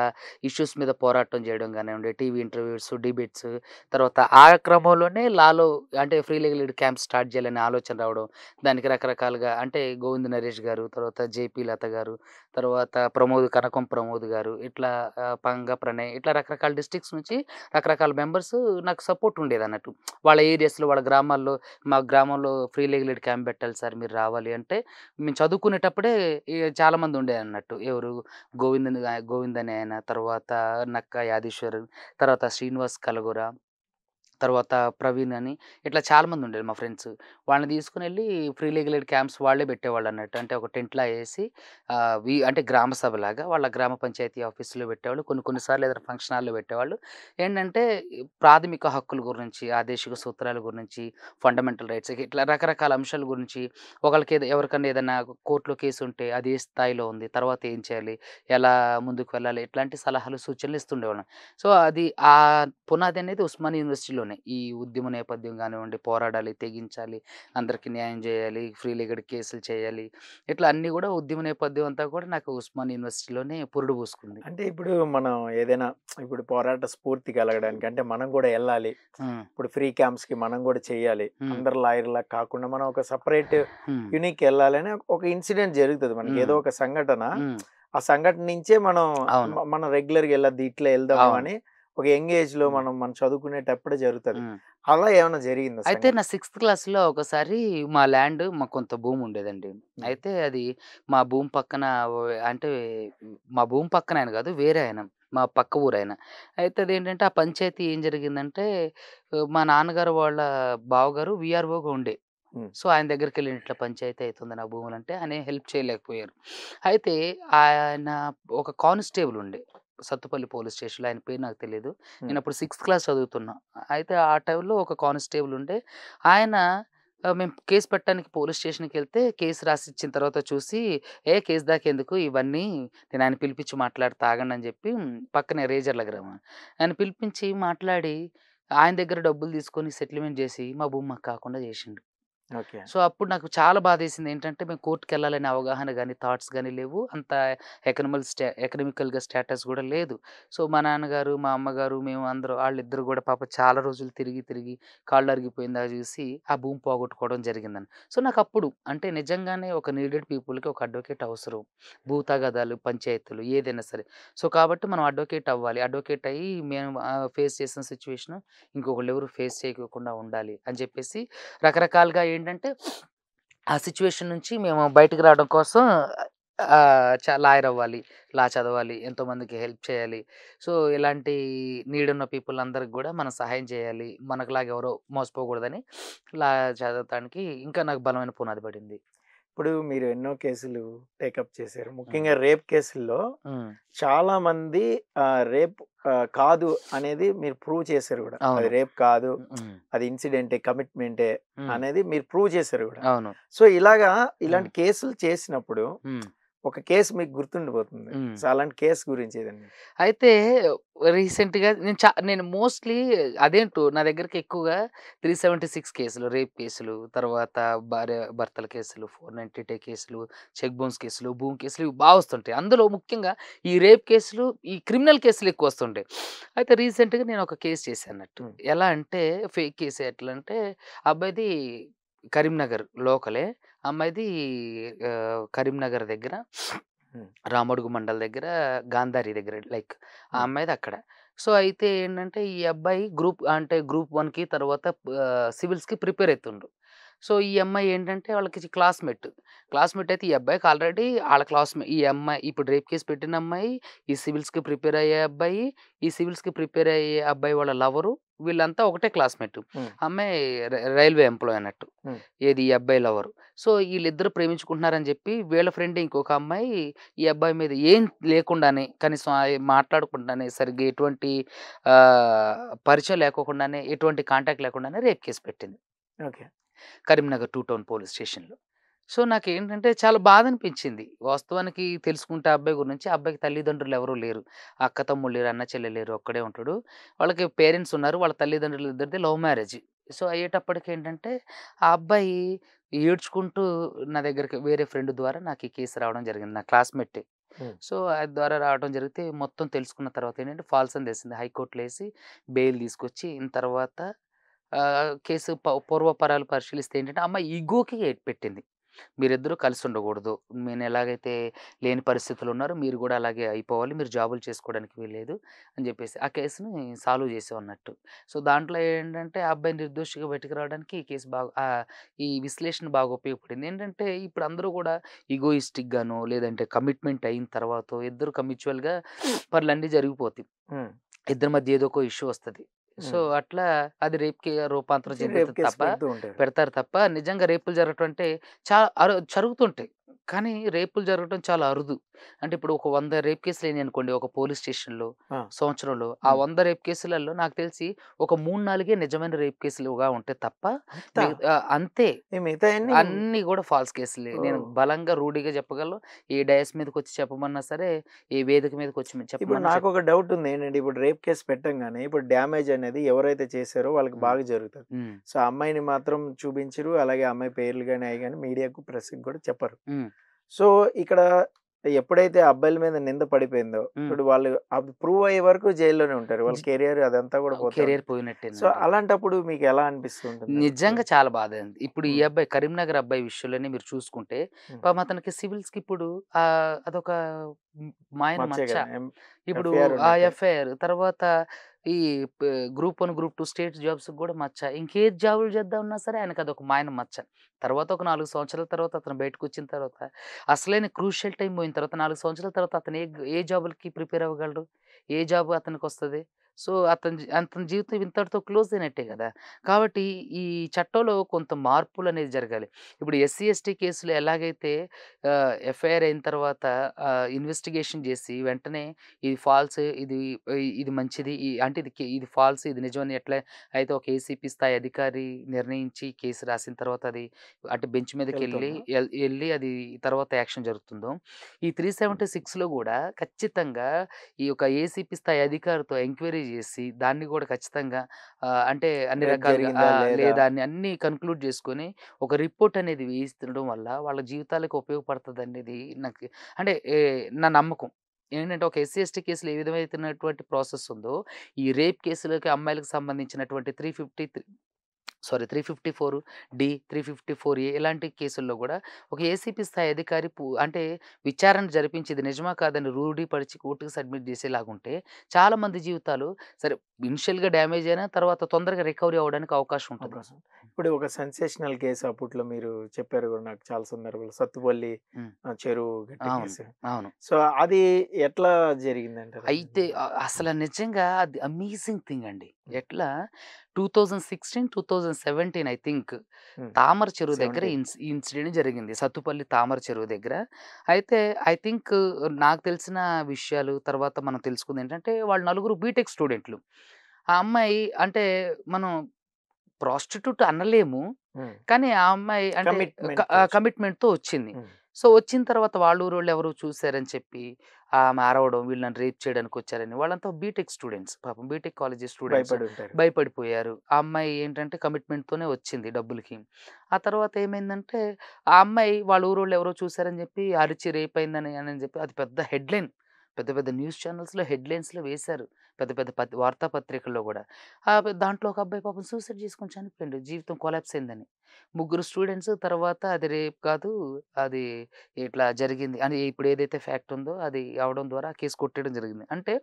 ఇష్యూస్ మీద పోరాటం చేయడం గానివ్వండి, టీవీ ఇంటర్వ్యూస్, డిబేట్స్, తర్వాత ఆ క్రమంలోనే లాలో అంటే free legal aid camp start చేయాలనే ఆలోచన రావడం. దానికి రకరకాలుగా అంటే గోవింద్ నరేష్ గారు, తర్వాత జేపీ లత గారు, తర్వాత కనకం ప్రమోద్ గారు, ఇట్లా పంగ ప్రణయ్ ఇట్లా రకరకాల డిస్ట్రిక్ట్స్ నుంచి రకరకాల మెంబర్స్ నాకు సపోర్ట్ ఉండేదన్నట్టు. వాళ్ళ ఏరియాస్‌లో, వాళ్ళ గ్రామాల్లో, మా గ్రామంలో ఫ్రీ లీగల్ ఎయిడ్ క్యాంప్ పెట్టాలి సార్ మీరు రావాలి అంటే, మేము చదువుకునేటప్పుడే చాలామంది ఉండేదన్నట్టు. ఎవరు గోవింద్ అనే ఆయన, తర్వాత నక్కా యాదీశ్వర్, తర్వాత శ్రీనివాస్ కలగూర, తర్వాత ప్రవీణ్ అని ఇట్లా చాలామంది ఉండేది మా ఫ్రెండ్స్. వాళ్ళని తీసుకొనెళ్ళి ఫ్రీ లీగల్ ఎయిడ్ క్యాంప్స్ వాళ్ళే పెట్టేవాళ్ళన్నట్టు. అంటే ఒక టెంట్‌లా ఏసి అంటే గ్రామ సభలాగా వాళ్ళ గ్రామ పంచాయతీ ఆఫీస్‌లో పెట్టేవాళ్ళు. కొన్ని కొన్ని సార్లు ఏదైనా ఫంక్షన్ హాల్‌లో పెట్టేవాళ్ళు. ఏంటంటే ఈ ప్రాథమిక హక్కుల గురించి, ఆదేశిక సూత్రాల గురించి, ఫండమెంటల్ రైట్స్ ఇట్లా రకరకాల అంశాల గురించి ఎవరికన్నా ఏదైనా కోర్ట్‌లో కేసు ఉంటే అది ఏ స్థాయిలో ఉంది? తర్వాత ఏం చేయాలి? ఎలా ముందుకు వెళ్ళాలి? ఇట్లాంటి సలహాలు, సూచనలు ఇస్తుండేవాళ్ళం. సో, అది పునాది అనేది ఉస్మానియా యూనివర్సిటీలోనే. ఈ ఉద్యమ నేపథ్యం గానివ్వండి, పోరాడాలి, తెగించాలి, అందరికి న్యాయం జేయాలి, ఫ్రీ లీగల్ కేసులు చేయాలి. ఇట్లా అన్నీ గూడా ఉద్యమ నేపథ్యం అంతా కూడా నాకు ఉస్మానియా యూనివర్సిటీలోనే పురుడు పోసుకుంది. అంటే ఇప్పుడు మనం ఏదైనా ఇప్పుడు పోరాట స్ఫూర్తి కలగడానికి అంటే మనం గూడా ఎళ్ళాలి. హ్మ్. ఇప్పుడు ఫ్రీ క్యాంప్స్‌కి మనం గూడా చెయ్యాలి. హ్మ్. అందరు లాయర్‌లా కాకుండా మనం ఒక సెపరేట్ హ్మ్. యూనిక్ ఎళ్ళాలని ఒక ఇన్సిడెంట్ జరుగుతది మనకి. హ్మ్. ఏదో ఒక సంఘటన. హ్మ్. ఆ సంఘటన నుంచే మనం అవును. మనం రెగ్యులర్‌గా ఎళ్ళొద్దు ఇట్లా ఎళ్దాము అవును. అని ఒక యంగ్ ఏజ్‌లో హ్మ్. మనం చదువుకునేటప్పుడే జరుగుతది. హ్మ్. అలా ఏమన్నా జరిగిందా అయితే సంఘటన? నా సిక్స్త్ క్లాస్‌లో ఒకసారి మాకు కొంత భూమి ఉండేదండి. హ్మ్. అయితే అది మా భూమి పక్కన అంటే మా భూమి పక్కన ఆయన గాదు. వేరే ఆయన. మా పక్క ఊరాయన. అయితే అదేంటంటే ఆ పంచాయతీ ఏం జరిగిందంటే మా నాన్నగారు వాళ్ళ బావగారు వీఆర్‌ఓగా ఉండే. హ్మ్. సో, ఆయన దగ్గరికెళ్ళి ఇట్లా పంచాయతీ అయితుంది నా భూములంటే ఆయన హెల్ప్ చేయలేకపోయారు. అయితే ఆయన ఒక కానిస్టేబుల్ ఉండే. సత్తుపల్లి పోలీస్ స్టేషన్‌లో ఆయన పేరు నాకు తెలీదు. హ్మ్. నేనప్పుడు సిక్స్త్ క్లాస్ చదువుతున్నా. అయితే ఆ టైంలో ఒక కానిస్టేబుల్ ఉండే. ఆయన మేము కేస్ పెట్టడానికి పోలీస్ స్టేషన్‌కెళ్తే కేస్ రాసిచ్చిన తర్వాత చూసి, కేస్ దాకెందుకు ఇవన్నీ నేను ఆయన పిలిపించి మాట్లాడతా ఆగండి" అని చెప్పి పక్కనే రేజర్ల గ్రామం. ఆయన పిలిపించి మాట్లాడి ఆయన దగ్గర డబ్బులు తీసుకొని సెటిల్‌మెంట్ జేసి మా భూమి మాకు కాకుండా జేసిండు. ఓకే. సో, అప్పుడు నాకు చాలా బాధేసింది. ఏంటంటే, మేము కోర్ట్‌కెళ్ళాలనే అవగాహన గాని, థాట్స్ గాని లేవు. అంత ఎకనామికల్‌గా స్టేటస్ గూడా లేదు. సో, మా నాన్నగారు, మా అమ్మగారు, మేము అందరూ ఆళ్ళిద్దరూ గూడా పాపం చాలా రోజులు తిరిగి, తిరిగి కాళ్ళరిగిపోయిందాక జూసి, ఆ భూమి పోగొట్టుకోవడం జరిగిందండి. సో, నాకప్పుడు అంటే నిజంగానే ఒక నీడెడ్ పీపుల్‌కి ఒక అడ్వకేట్ అవసరం. భూ తగాదాలు, పంచాయతీలు ఏదైనా సరే. సో, కాబట్టి మనం అడ్వకేట్ అవ్వాలి. అడ్వకేట్ అయ్యి మేము ఫేస్ చేసిన సిట్యుయేషన్ ఇంకొకళ్ళెవరు ఫేస్ చేయకోకుండా ఉండాలి అని జెప్పేసి రకరకాలుగా ఏంటంటే, ఆ సిట్యుయేషన్ నుంచి మేము బయటికి రావడం కోసం లాయర్ అవ్వాలి, లా చదవాలి, ఎంతోమందికి హెల్ప్ చేయాలి. సో, ఇలాంటి నీడున్న పీపుల్ అందరికి గూడా మనం సహాయం చేయాలి. మనకులాగా ఎవరో మోసపోకూడదని లా చదవటానికి ఇంకా నాకు బలమైన పునాది పడింది. ఇప్పుడు మీరు ఎన్నో కేసులు టేకప్ చేశారు. ఉమ్, ముఖ్యంగా రేప్ కేసుల్లో ఉమ్, చాలా మంది రేప్ కాదు అనేది మీరు ప్రూవ్ చేశారు గూడా. అది అవును. రేప్ కాదు, ఉమ్, అది ఇన్సిడెంటే, కమిట్మెంటే ఉమ్, అనేది మీరు ప్రూవ్ చేశారు గూడా. అవును. సో, ఇలాగా ఉమ్, ఇలాంటి కేసులు చేసినప్పుడు ఉమ్, ఒక కేసు మీకు గుర్తుండిపోతుంది. ఉమ్. సో, అలాంటి కేసు గురించి ఏదండి? అయితే రీసెంట్‌గా నేను మోస్ట్‌లీ అదేంటో నా దగ్గరికి ఎక్కువగా 376 కేసులు, రేప్ కేసులు, తర్వాత భర్తల కేసులు, 490 కేసులు, చెక్ బౌన్స్ కేసులు, భూమి కేసులు ఇవి వస్తుంటాయి. అందులో ముఖ్యంగా ఈ రేప్ కేసులు, ఈ క్రిమినల్ కేసులు ఎక్కువ వస్తుంటాయి. అయితే రీసెంట్‌గా నేను ఒక కేస్ చేశానన్నట్టు. హ్మ్. ఎలా అంటే ఫేక్ కేస్ ఎట్లా అంటే అబ్బాయిది కరీంనగర్ లోకలే. అమ్మాయిది కరీంనగర్ దగ్గర హ్మ్. రామడుగు మండల్ దగ్గర, గాంధారి దగ్గర లైక్ ఆ హ్మ్. అమ్మాయిది అక్కడ. సో, అయితే ఏంటంటే ఈ అబ్బాయి గ్రూప్ 1కి తర్వాత సివిల్స్‌కి ప్రిపేర్ అయితుండు. సో, ఈ అమ్మాయి ఏంటంటే వాళ్ళకి క్లాస్‌మేట్. క్లాస్‌మేట్ అయితే ఈ అబ్బాయికి ఆల్రెడీ ఆళ్ళ ఈ అమ్మాయి ఇప్పుడు రేప్ కేస్ పెట్టిన అమ్మాయి, ఈ సివిల్స్‌కి ప్రిపేర్ అయ్యే అబ్బాయి, ఈ సివిల్స్‌కి ప్రిపేర్ అయ్యే అబ్బాయి వాళ్ళ లవరు వీళ్ళంతా ఒకటే క్లాస్‌మేట్. హ్మ్. అమ్మాయి రైల్వే ఎంప్లాయీ అన్నట్టు. హ్మ్. ఏది ఈ అబ్బాయి లవరు. సో, ఈళ్ళిద్దరూ ప్రేమించుకుంటున్నారని చెప్పి వీళ్ళ ఫ్రెండ్ ఇంకొక అమ్మాయి ఈ అబ్బాయి మీద ఏం లేకుండానే కనీసం మాట్లాడకుండానే సరిగ్గా ఎటువంటి పరిచయం లేకోకుండానే, ఎటువంటి కాంటాక్ట్ లేకుండానే రేప్ కేస్ పెట్టింది. ఓకే. కరీంనగర్ 2 టౌన్ పోలీస్ స్టేషన్‌లో. సో, నాకేంటంటే చాలా బాధనిపించింది. వాస్తవానికి తెలుసుకుంటే ఆ అబ్బాయి గురించి, ఆ అబ్బాయికి తల్లిదండ్రులు ఎవరు లేరు. అక్క, తమ్ముళ్ళు లేరు, అన్న, చెల్లెలు లేరు. ఒక్కడే ఉంటాడు. వాళ్ళకి పేరెంట్స్ ఉన్నారు. వాళ్ళ తల్లిదండ్రులు ఇద్దరిది లవ్ మ్యారేజ్. సో, అయ్యేటప్పటికేంటంటే ఆ అబ్బాయి ఏడ్చుకుంటూ నా దగ్గరికి వేరే ఫ్రెండ్ ద్వారా నాకు ఈ కేసు రావడం జరిగింది. నా క్లాస్‌మేటే. హ్మ్. సో, అది ద్వారా రావడం జరిగితే మొత్తం తెలుసుకున్న తర్వాత ఏంటంటే ఫాల్స్ అని తెలిసింది. హైకోర్ట్‌లో ఏసి బెయిల్ తీసుకొచ్చి తర్వాత కేసు పూర్వపరాలు పరిశీలిస్తే ఏంటంటే, ఆ అమ్మాయి ఇగోకి పెట్టింది. మీరిద్దరూ కలిసి ఉండకూడదు. నేనెలాగైతే లేని పరిస్థితుల్లో ఉన్నారో మీరు గూడా అలాగే అయిపోవాలి. మీరు జాబులు చేసుకోవడానికి వీల్లేదు అని జెప్పేసి ఆ కేస్‌ని సాల్వ్ చేసామన్నట్టు. సో, దాంట్లో ఏంటంటే, ఆ అబ్బాయి నిర్దోషిగా బయటికి రావడానికి ఈ కేసు ఈ విశ్లేషణ బాగా ఉపయోగపడింది. ఏంటంటే, ఇప్పుడు అందరూ గూడా ఈగోయిస్టిక్‌గానో లేదంటే కమిట్మెంట్ అయిన తర్వాతో ఇద్దరు మ్యూచువల్‌గా పనులన్నీ జరిగిపోతాయి. హ్మ్. ఇద్దరి మధ్య ఏదో ఒక ఇష్యూ వస్తది. సో, హ్మ్. అట్లా అది రేప్‌కి రూపాంతరం రేప్ చెందుతది కేస్ తప్ప పెడుతూ ఉంటారు. పెడతారు తప్ప నిజంగా రేపులు జరగటం అంటే జరుగుతుంటాయి. కానీ రేపులు జరగటం చాలా అరుదు. అంటే ఇప్పుడు ఒక 100 రేప్ కేసులు అయినాయనుకోండి ఒక పోలీస్ స్టేషన్‌లో ఆ! సంవత్సరంలో. ఆ హ్మ్. 100 రేప్ కేసులలో నాకు తెలిసి ఒక 3, 4 నిజమైన రేప్ కేసులుగా ఉంటాయి తప్ప అంతా? అంతే. ఈ మిగతాయన్నీ అన్నీ గూడా ఫాల్స్ కేసులే. నేను ఓహ్! బలంగా రూఢిగా చెప్పగలను. ఏ డయాస్ మీదకొచ్చి చెప్పమన్నా సరే, ఏ వేదిక మీదకొచ్చి ఇప్పుడు చెప్పమన్నా నాకొక డౌట్ ఉంది. ఏంటంటే ఇప్పుడు రేప్ కేస్ పెట్టంగానే ఇప్పుడు డ్యామేజ్ అనేది ఎవరైతే చేశారో వాళ్ళకి హ్మ్. బాగా జరుగుతది. హ్మ్. సో, ఆ అమ్మాయిని మాత్రం చూపించరు. అలాగే ఆ అమ్మాయి పేర్లు గాని, అయి గాని మీడియాకు, ప్రెస్‌కి కూడా చెప్పరు. హ్మ్. సో, ఇక్కడ ఎప్పుడైతే అబ్బాయిల మీద నింద పడిపోయిందో, హ్మ్. ఇప్పుడు వాళ్ళు అది ప్రూవ్ అయ్యే వరకు జైల్లోనే ఉంటారు. వాళ్ళ జి కెరియర్ అదంతా కూడా పోతా కెరియర్ ఉంటది. సో, పోయినట్టేనండి. అలాంటప్పుడు మీకెలా అనిపిస్తూ ఉంటుందది? ఇప్పుడు నిజంగా చాలా బాధైంది. ఇప్పుడు ఈ హ్మ్. అబ్బాయి కరీంనగర్ అబ్బాయి విషయంలోనే మీరు చూసుకుంటే, హ్మ్. పాపం అతనికి సివిల్స్‌కి ఇప్పుడు అదొక హ్మ్, మాయన మచ్చే మచ్చ. కదా! ఇప్పుడు ఎఫ్ఐఆర్ ఆ ఉన్నట్టే. ఎఫ్ఐఆర్ తర్వాత ఈ గ్రూప్ 1, గ్రూప్ 2 స్టేట్ జాబ్స్‌కి గూడా మచ్చ. ఇంకేది జాబులు చేద్దామన్నా సరే ఆయనకదొక మాయన మచ్చ. తర్వాత ఒక 4 సంవత్సరాల తర్వాత అతను బయటకొచ్చిన తర్వాత అసలైన క్రూషియల్ టైమ్ పోయిన తర్వాత 4 సంవత్సరాల తర్వాత అతను ఏ జాబులకి ప్రిపేర్ అవ్వగలడు? ఏ జాబ్ అతనికొస్తది? సో, అతని జీవితం ఇంతటితో క్లోజ్ అయినట్టే గదా! కాబట్టి ఈ చట్టంలో కొంత మార్పులనేది జరగాలి. ఇప్పుడు ఎస్సీ, ఎస్టీ కేసులో ఎలాగైతే ఎఫ్ఐఆర్ అయిన తర్వాత ఇన్వెస్టిగేషన్ జేసి వెంటనే ఇది ఫాల్స్, ఇది మంచిది, అంటే ఇది ఫాల్స్, ఇది నిజమని ఎట్లా అయితే ఒక ఏసీపీ స్థాయి అధికారి నిర్ణయించి కేసు రాసిన తర్వాత అది అంటే బెంచ్ మీదకెళ్ళి వెళ్తుందా? ఎళ్లి అది తర్వాత యాక్షన్ జరుగుతుందో, ఈ 376లో గూడా ఖచ్చితంగా ఈ యొక్క ఏసీపీ స్థాయి అధికారితో ఎంక్వైరీ జేసి దాన్ని గూడా ఖచ్చితంగా అంటే అన్ని రేప్ రకాలుగా జరిగిందా లేదా? లేదా అని అన్నీ కన్క్లూడ్ జేసుకొని ఒక రిపోర్ట్ అనేది వేయిస్తుండడం వల్ల వాళ్ళ జీవితాలకు ఉపయోగపడతదనేది నాకు అంటే నా నమ్మకం. ఏంటంటే ఒక ఎస్సీ, ఎస్టీ కేసులో ఏ విధమైనటువంటి ప్రాసెస్ ఉందో, ఈ రేప్ కేసులకి అమ్మాయిలకు సంబంధించినటువంటి 354 డి, 354 ఏ ఇలాంటి కేసుల్లో గూడా ఒక ఏసీపీ స్థాయి అధికారి అంటే విచారణ జరిపించి ఇది నిజమా కాదని రూఢిపరిచి కోర్ట్‌కి సబ్మిట్ జేసేలాగుంటే చాలా మంది జీవితాలు సరే ఇనిషియల్‌గా డ్యామేజ్ అయినా తర్వాత తొందరగా రికవరీ అవ్వడానికి అవకాశం ఉంటది. అవకాశం. ఇప్పుడు ఒక సెన్సేషనల్ కేస్ అప్పట్లో మీరు చెప్పారు గూడా నాకు చాలా సందర్భాల్లో. సత్తుపల్లి హ్మ్. చెరువు గట్ట అవును. కేసు. అవును. సో, అది ఎట్లా జరిగిందంటారు అది? అయితే అసల నిజంగా అది అమేజింగ్ థింగ్ అండి. ఎట్లా 2016, 2017 ఐ థింక్ ఉమ్, తామర చెరువు దగ్గర 17. ఇన్సిడెంట్ జరిగింది. సత్తుపల్లి తామర చెరువు దగ్గర. అయితే ఐ థింక్ నాకు తెలిసిన విషయాలు తర్వాత మనం తెలుసుకుందేంటంటే, వాళ్ళు నలుగురు బీటెక్ స్టూడెంట్లు. ఆ అమ్మాయి అంటే మనం ప్రాస్టిట్యూట్ అనలేము. ఉమ్, కానీ ఆ అమ్మాయి అంటే Commitment తో వచ్చింది. కమిట్మెంట్‌తో వచ్చింది. ఉమ్, సో, వచ్చిన తర్వాత వాళ్ళ ఊరోళ్ళు ఎవరో చూసారని చెప్పి ఆమె అరవడం, వీళ్ళు నన్ను రేప్ చేయడానికి వచ్చారని. వాళ్ళంతా బీటెక్ స్టూడెంట్స్. పాపం బీటెక్ కాలేజీ స్టూడెంట్స్ భయపడి ఉంటారు. భయపడిపోయారు. ఆ అమ్మాయి ఏంటంటే కమిట్మెంట్‌తోనే వచ్చింది డబ్బులకి. ఆ తర్వాత ఏమైందంటే, ఆ అమ్మాయి వాళ్ళ ఊరోళ్ళు ఎవరో చూసారని చెప్పి అరిచి రేప్ అయిందని అని చెప్పి అది పెద్ద హెడ్‌లైన్. పెద్ద పెద్ద న్యూస్ ఛానెల్స్‌లో హెడ్‌లైన్స్‌లో వేశారు. పెద్ద పెద్ద వార్తాపత్రికల్లో గూడా. దాంట్లో ఒక అబ్బాయి పాపం సూసైడ్ చేసుకొని చనిపోయిండు. జీవితం కొలాప్స్ అయిందని. ముగ్గురు స్టూడెంట్స్ తర్వాత అది రేప్ కాదు, అది ఇట్లా జరిగింది అని ఇప్పుడు ఏదైతే ఫ్యాక్ట్ ఉందో అది అవ్వడం ద్వారా కేస్ కొట్టేయడం జరిగింది. అంటే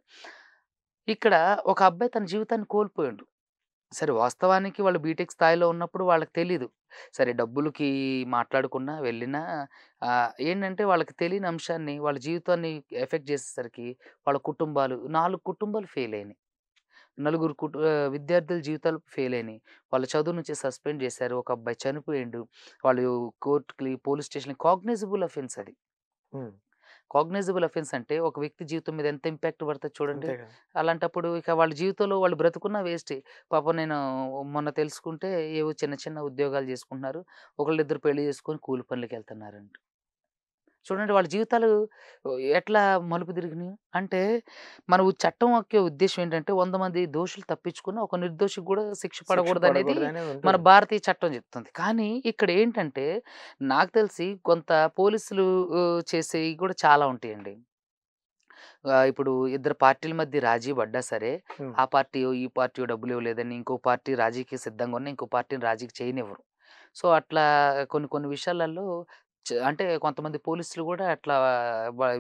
ఇక్కడ ఒక అబ్బాయి తన జీవితాన్ని కోల్పోయిండు. సరే వాస్తవానికి వాళ్ళు బీటెక్ స్థాయిలో ఉన్నప్పుడు వాళ్ళకి తెలీదు. సరే డబ్బులకి మాట్లాడుకున్నా, వెళ్ళినా ఏంటంటే వాళ్ళకి తెలియని అంశాన్ని వాళ్ళ జీవితాన్ని ఎఫెక్ట్ చేసేసరికి వాళ్ళ కుటుంబాలు 4 కుటుంబాలు ఫెయిల్ అయినాయి. నలుగురు విద్యార్థుల జీవితాలు ఫెయిల్ అయినాయి. వాళ్ళ చదువు నుంచి సస్పెండ్ చేశారు. ఒక అబ్బాయి చనిపోయిండు. వాళ్ళు కోర్ట్‌కి, పోలీస్ స్టేషన్‌కి కాగ్నిజబుల్ అఫెన్స్ అది. ఉమ్, కాగ్నిజబుల్ అఫెన్స్ అంటే ఒక వ్యక్తి జీవితం మీద ఎంత ఇంపాక్ట్ పడతది చూడండి. అంతే కదా. అలాంటప్పుడు ఇక వాళ్ళ జీవితంలో వాళ్ళు బ్రతుకున్నా వేస్టే. పాపం నేను మొన్న తెలుసుకుంటే ఏవో చిన్న చిన్న ఉద్యోగాలు చేసుకుంటున్నారు. ఒకళ్ళిద్దరు పెళ్లి చేసుకొని కూలి పనులకెళ్తున్నారంట. చూడండి వాళ్ళ జీవితాలు ఎట్లా మలుపు తిరిగినాయి. అంటే మన చట్టం యొక్క ఉద్దేశ్యం ఏంటంటే 100 మంది దోషులు తప్పించుకున్న ఒక నిర్దోషికి కూడా శిక్ష శిక్ష పడకూడదనేది పడకూడదనేది మన ఉంటుంది. భారతీయ చట్టం చెప్తుంది. కానీ ఇక్కడ ఏంటంటే నాకు తెలిసి కొంత పోలీసులు చేసేవి కూడా చాలా ఉంటాయండి. ఇప్పుడు ఇద్దరు పార్టీల మధ్య రాజీ పడ్డా సరే, ఉమ్, ఆ పార్టీయో, ఈ పార్టీయో డబ్బులు ఇవ్వలేదని ఇంకో పార్టీ రాజీకి సిద్ధంగా ఉన్న ఇంకో పార్టీని రాజీకి చేయనివ్వరు. సో, అట్లా కొన్ని కొన్ని విషయాలలో అంటే కొంతమంది పోలీసులు గూడా అట్లా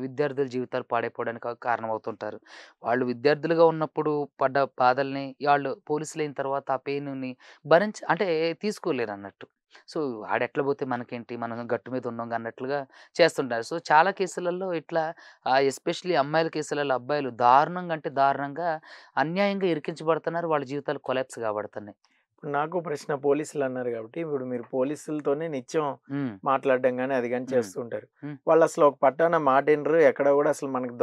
విద్యార్థుల జీవితాలు పాడైపోవడానికి కారణమవుతుంటారు. వాళ్ళు విద్యార్థులుగా ఉన్నప్పుడు పడ్డ బాధల్ని ఆళ్ళు పోలీసులయిన తర్వాత ఆ పెయిన్‌ని అంటే తీసుకోలేరన్నట్టు. సో, ఆడెట్లా పోతే మనకేంటి? మనం గట్టు మీద ఉన్నాంగా అన్నట్లుగా చేస్తుంటారు. సో, చాలా కేసులలో ఇట్లా ఎస్పెషల్లీ అమ్మాయిల కేసులలో అబ్బాయిలు దారుణంగా అంటే దారుణంగా అన్యాయంగా ఇరికించబడుతున్నారు. వాళ్ళ జీవితాలు కొలాప్స్ కాబడుతున్నాయి. ఇప్పుడు నాకు ప్రశ్న పోలీసులు అన్నారు కాబట్టి ఇప్పుడు మీరు పోలీసులతోనే నిత్యం హ్మ్. మాట్లాడడం గానీ అది గానీ హ్మ్. చేస్తూ ఉంటారు. హ్మ్. వాళ్ళు అసలు ఒక పట్టాన మాట వినరు. ఎక్కడ కూడా అసలు మనకు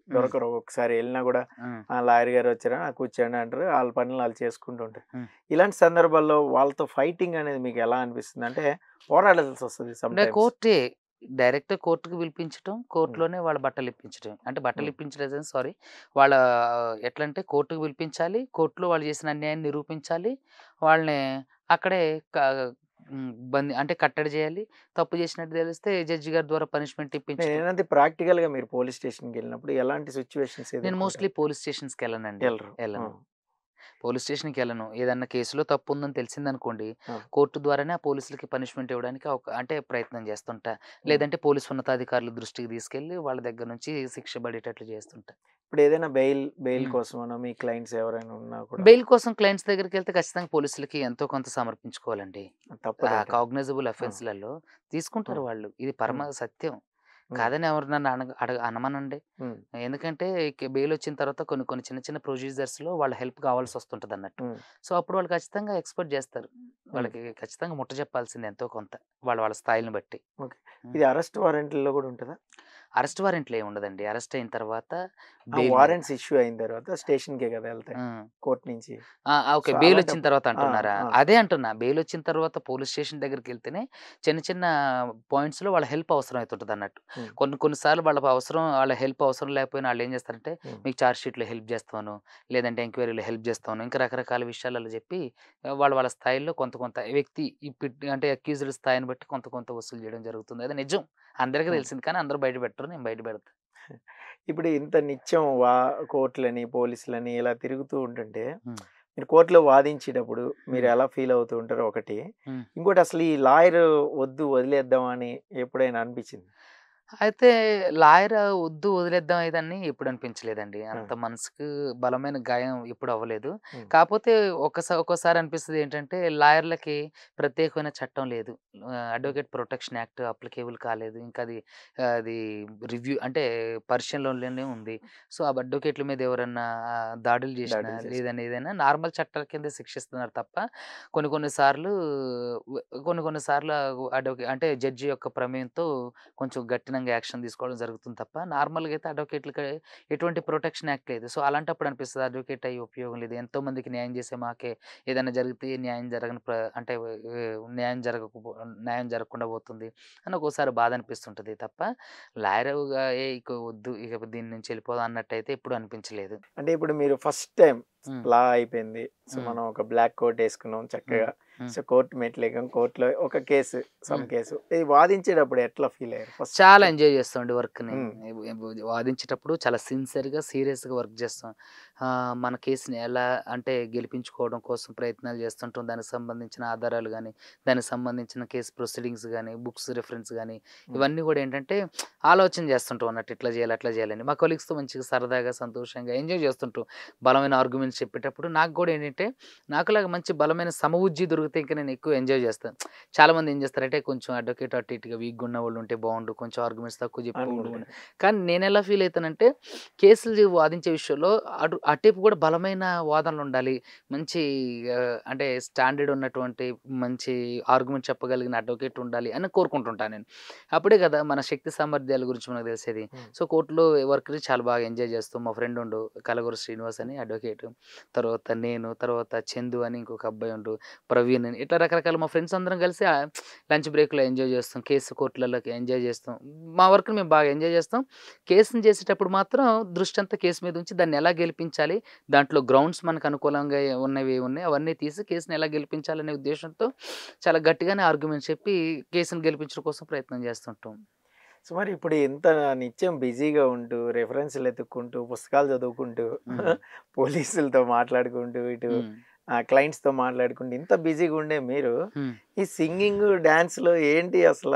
హ్మ్. దొరకరు. ఒక్కొక్కసారి వెళ్ళినా కూడా హ్మ్. లాయర్ గారు వచ్చారా కూర్చోండి అంటారు. వాళ్ళ పనులు వాళ్ళు చేసుకుంటూ ఉంటారు. హ్మ్. ఇలాంటి సందర్భాల్లో వాళ్ళతో ఫైటింగ్ అనేది మీకు ఎలా అనిపిస్తుంది? అంటే పోరాడాల్సి వస్తుంది సమ్ అంటే టైమ్స్. కోర్టే డైరెక్ట్‌గా కోర్ట్‌కి పిలిపించటం, హ్మ్. కోర్ట్‌లోనే వాళ్ళ బట్టలిప్పించటమే. అంటే హ్మ్. బట్టలిప్పించలేదు సారీ. వాళ్ళ ఎట్లంటే కోర్ట్‌కి పిలిపించాలి. కోర్ట్‌లో వాళ్ళు చేసిన అన్యాయాన్ని నిరూపించాలి. వాళ్ళని అక్కడే క అంటే కట్టడి చేయాలి. తప్పు చేసినట్టు తెలిస్తే జడ్జి గారి ద్వారా పనిష్మెంట్ ఇప్పించటం. నేనేందంటే ప్రాక్టికల్‌గా మీరు పోలీస్ స్టేషన్‌కెళ్ళినప్పుడు ఎలాంటి సిట్యుయేషన్స్ నేను మోస్ట్‌లీ ఎదుర్కొంటారు? పోలీస్ స్టేషన్స్‌కెళ్ళనండి. ఎళ్ళరు. ఆ! ఎళ్ళను. పోలీస్ స్టేషన్‌కెళ్ళను. ఏదన్నా కేసులో తప్పుందని తెలిసిందనుకోండి, ఆ! కోర్ట్ ద్వారానే ఆ పోలీసులకి పనిష్మెంట్ ఇవ్వడానికి అంటే ప్రయత్నం చేస్తుంటా. హ్మ్. లేదంటే పోలీస్ ఉన్నతాధికారుల దృష్టికి తీసుకెళ్ళి వాళ్ళ దగ్గర నుంచి శిక్ష పడేటట్లు చేస్తుంటా. ఇప్పుడేదైనా బెయిల్ హ్మ్. కోసమనో మీ క్లయింట్స్ ఎవరైనా ఉన్నా కూడా బెయిల్ కోసం క్లయింట్స్ దగ్గరికెళ్తే ఖచ్చితంగా పోలీసులకి ఎంతో కొంత సమర్పించుకోవాలండి. తప్పదయితే. కాగ్నిజబుల్ ఆ! అఫెన్స్‌లలో ఆ! తీసుకుంటారు వాళ్ళు. ఇది హ్మ్. పరమ సత్యం. హ్మ్. కాదని ఎవరు నన్ను అనమనండి. హ్మ్. ఎందుకంటే బెయిలొచ్చిన తర్వాత కొన్ని కొన్ని చిన్న చిన్న ప్రొసీజర్స్‌లో వాళ్ళ హెల్ప్ కావాల్సొస్తుంటదన్నట్టు. హ్మ్. సో, అప్పుడు వాళ్ళు ఖచ్చితంగా ఎక్స్‌పెక్ట్ జేస్తారు. హ్మ్. వాళ్ళకి ఖచ్చితంగా ముట్టజెప్పాల్సిందే ఎంతో కొంత. వాళ్ళ వాళ్ళ స్థాయిలని బట్టి. ఓకే. హ్మ్. ఇది అరెస్ట్ వారెంట్‌లలో గూడా ఉంటదా? అరెస్ట్ వారెంట్లు ఏముండదండి. అరెస్ట్ అయిన తర్వాత ఆ! బెయిల్ మీద. వారెంట్స్ ఇష్యూ అయిన తర్వాత స్టేషన్‌కే గదా! ఎళ్తాయి. హ్మ్. కోర్ట్ నుంచి. ఓకే. సో, బెయిలొచ్చిన అలాంటప్పుడు తర్వాత ఆ! అంటున్నారా? ఆ! అదే అంటున్నా. బెయిలొచ్చిన తర్వాత పోలీస్ స్టేషన్ దగ్గరికెళ్తేనే చిన్న చిన్న పాయింట్స్‌లో వాళ్ళ హెల్ప్ అవసరమైతుంటదన్నట్టు. హ్మ్. కొన్ని కొన్ని సార్లు వాళ్ళ హెల్ప్ అవసరం లేకపోయినా ఆళ్ళేం జేస్తారంటే, హ్మ్. మీకు చార్జ్ షీట్‌లో హెల్ప్ జేస్తాను, లేదంటే ఎంక్వైరీలో హెల్ప్ జేస్తాను, ఇంకా రకరకాల విషయాలలో జెప్పి వాళ్ళ వాళ్ళ స్థాయిల్లో కొంత కొంత వ్యక్తి అంటే అక్యూజ్డ్ స్థాయిని బట్టి కొంత కొంత వసూలు జేయడం జరుగుతుంది. అది నిజం. అందరికీ హ్మ్. తెలిసింది. కానీ అందరూ బయట పెట్టరు. నేను బయట పెడతా. ఇప్పుడు ఇంత నిత్యం కోర్ట్‌లని, పోలీసులని ఇలా తిరుగుతూ ఉంటుంటే, హ్మ్. మీరు కోర్ట్‌లో వాదించేటప్పుడు మీరు హ్మ్. ఎలా ఫీల్ అవుతూ ఉంటారో ఒకటి. హ్మ్. ఇంకోటి అసలు ఈ లాయర్ వద్దు వదిలేద్దాం అని ఎప్పుడైనా అనిపించిందా? అయితే లాయర్ వద్దు వదిలేద్దాం ఇదని ఎప్పుడు అనిపించలేదండి. ఆ! అంత మనసుకు బలమైన గాయం ఎప్పుడు అవ్వలేదు. హ్మ్. కాపోతే ఒక్కోసారి అనిపిస్తది ఏంటంటే లాయర్‌లకి ప్రత్యేకమైన చట్టం లేదు. హ్మ్. అడ్వకేట్ ప్రొటెక్షన్ యాక్ట్ అప్లికేబుల్ కాలేదు. ఇంకా అది రివ్యూ అంటే పరిశీలనలోనే ఉంది. సో, ఆ అడ్వకేట్‌ల మీద ఎవరన్నా దాడులు చేసినా దాడులు చేసి. లేదని ఏదైనా నార్మల్ చట్టాల కింద శిక్షిస్తున్నారు తప్ప కొన్ని కొన్ని సార్లు కొన్ని కొన్ని సార్లు అంటే జడ్జి యొక్క ప్రమేయంతో కొంచెం కఠినంగా యాక్షన్ తీసుకోవడం జరుగుతుంది తప్ప, నార్మల్‌గా అయితే అడ్వకేట్‌లకి ఎటువంటి ప్రొటెక్షన్ యాక్ట్ లేదు. సో, అలాంటప్పుడు అనిపిస్తది అడ్వకేట్ అయ్యి ఉపయోగం లేదు. ఎంతో మందికి న్యాయం చేసే మాకే ఏదైనా జరిగితే న్యాయం జరగని అంటే న్యాయం జరగకుండా పోతుంది అని ఒక్కోసారి బాధ అనిపిస్తుంటది తప్ప, లాయర్‌గా ఇక వద్దు ఇక దీని నుంచి వెళ్ళిపోదాం అన్నట్టయితే ఎప్పుడు అనిపించలేదు. అంటే ఇప్పుడు మీరు ఫస్ట్ టైమ్ హ్మ్. లా అయిపోయింది. సో, హ్మ్. మనం ఒక బ్లాక్ కోట్ ఏసుకున్నాం హ్మ్. చక్కగా. హ్మ్. So, court మెట్లెక్కాం. కోర్ట్‌లో ఒక కేసు, సమ్ హ్మ్. కేసు. ఇది వాదించేటప్పుడు ఎట్లా ఫీల్ అయ్యారు ఫస్ట్? చాలా ఎంజాయ్ చేస్తామండి వర్క్‌ని. హ్మ్. వాదించేటప్పుడు చాలా సిన్సియర్‌గా, సీరియస్‌గా వర్క్ చేస్తాం. మన కేస్‌ని ఎలా అంటే గెలిపించుకోవడం కోసం ప్రయత్నాలు చేస్తుంటాం. దానికి సంబంధించిన ఆధారాలు గాని, దానికి సంబంధించిన కేస్ ప్రొసీడింగ్స్ గాని, బుక్స్ రిఫరెన్స్ గాని, హ్మ్. ఇవన్నీ కూడా ఏంటంటే ఆలోచన చేస్తుంటాం అన్నట్టు. ఇట్లా చేయాలి, అట్లా చేయాలని. మా కొలీగ్స్‌తో మంచిగా సరదాగా, సంతోషంగా ఎంజాయ్ చేస్తుంటాం. బలమైన ఆర్గ్యుమెంట్స్ చెప్పేటప్పుడు నాకు కూడా ఏంటంటే, నాకులాగా మంచి బలమైన సమవుజ్జి దొరికితే ఇంక నేను ఎక్కువ ఎంజాయ్ చేస్తాను. చాలామంది ఏం చేస్తారంటే కొంచెం అడ్వకేట్ అటు ఇటుగా వీక్‌గా ఉన్నవాళ్ళు ఉంటే బావుండు. కొంచెం ఆర్గ్యుమెంట్స్ తక్కువ చెప్పేవాళ్ళు అని. అనుకుంటారు. కానీ నేనెలా ఫీల్ అయితానంటే కేసులు వాదించే విషయంలో అటువైపు కూడా బలమైన వాదనలుండాలి. మంచి అంటే స్టాండర్డ్ ఉన్నటువంటి మంచి ఆర్గ్యుమెంట్ చెప్పగలిగిన అడ్వకేట్ ఉండాలి అని కోరుకుంటుంటాను నేను. అప్పుడే కదా మన శక్తి సామర్థ్యాల గురించి మనకు తెలిసేది. హ్మ్. సో, కోర్ట్‌లో వర్క్‌ని చాలా బాగా ఎంజాయ్ చేస్తూ మా ఫ్రెండ్ ఉండు కలగూరు శ్రీనివాస్ అని అడ్వకేట్. తర్వాత నేను, తర్వాత చందు అని ఇంకొక అబ్బాయి ఉండు. ప్రవీణ్ అని ఇట్లా రకరకాల మా ఫ్రెండ్స్ అందరం కలిసి లంచ్ బ్రేక్‌లో ఎంజాయ్ చేస్తాం. కేసు కోర్టులలోకి ఎంజాయ్ చేస్తాం. మా వర్క్‌ని మేము బాగా ఎంజాయ్ చేస్తాం. కేస్‌ని చేసేటప్పుడు మాత్రం దృష్టంతా కేసు మీద ఉంచి దాన్ని ఎలా గెలిపించాలి, దాంట్లో గ్రౌండ్స్ మనకు అనుకూలంగా ఉన్నవి ఉన్నాయి అవన్నీ తీసి కేస్‌ని ఎలా గెలిపించాలనే ఉద్దేశ్యంతో చాలా గట్టిగానే ఆర్గ్యుమెంట్స్ చెప్పి కేసుని గెలిపించడం కోసం ప్రయత్నం చేస్తుంటాం. సో, మరి ఇప్పుడు ఇంత నిత్యం బిజీగా ఉంటూ, రిఫరెన్స్‌లు ఎతుక్కుంటూ, పుస్తకాలు చదువుకుంటూ, హ్మ్. పోలీసులతో మాట్లాడుకుంటూ, ఇటు హ్మ్. క్లయింట్స్‌తో మాట్లాడుకుంటూ ఇంత బిజీగా ఉండే మీరు, హ్మ్. ఈ సింగింగ్, డాన్స్‌లో ఏంటి అసల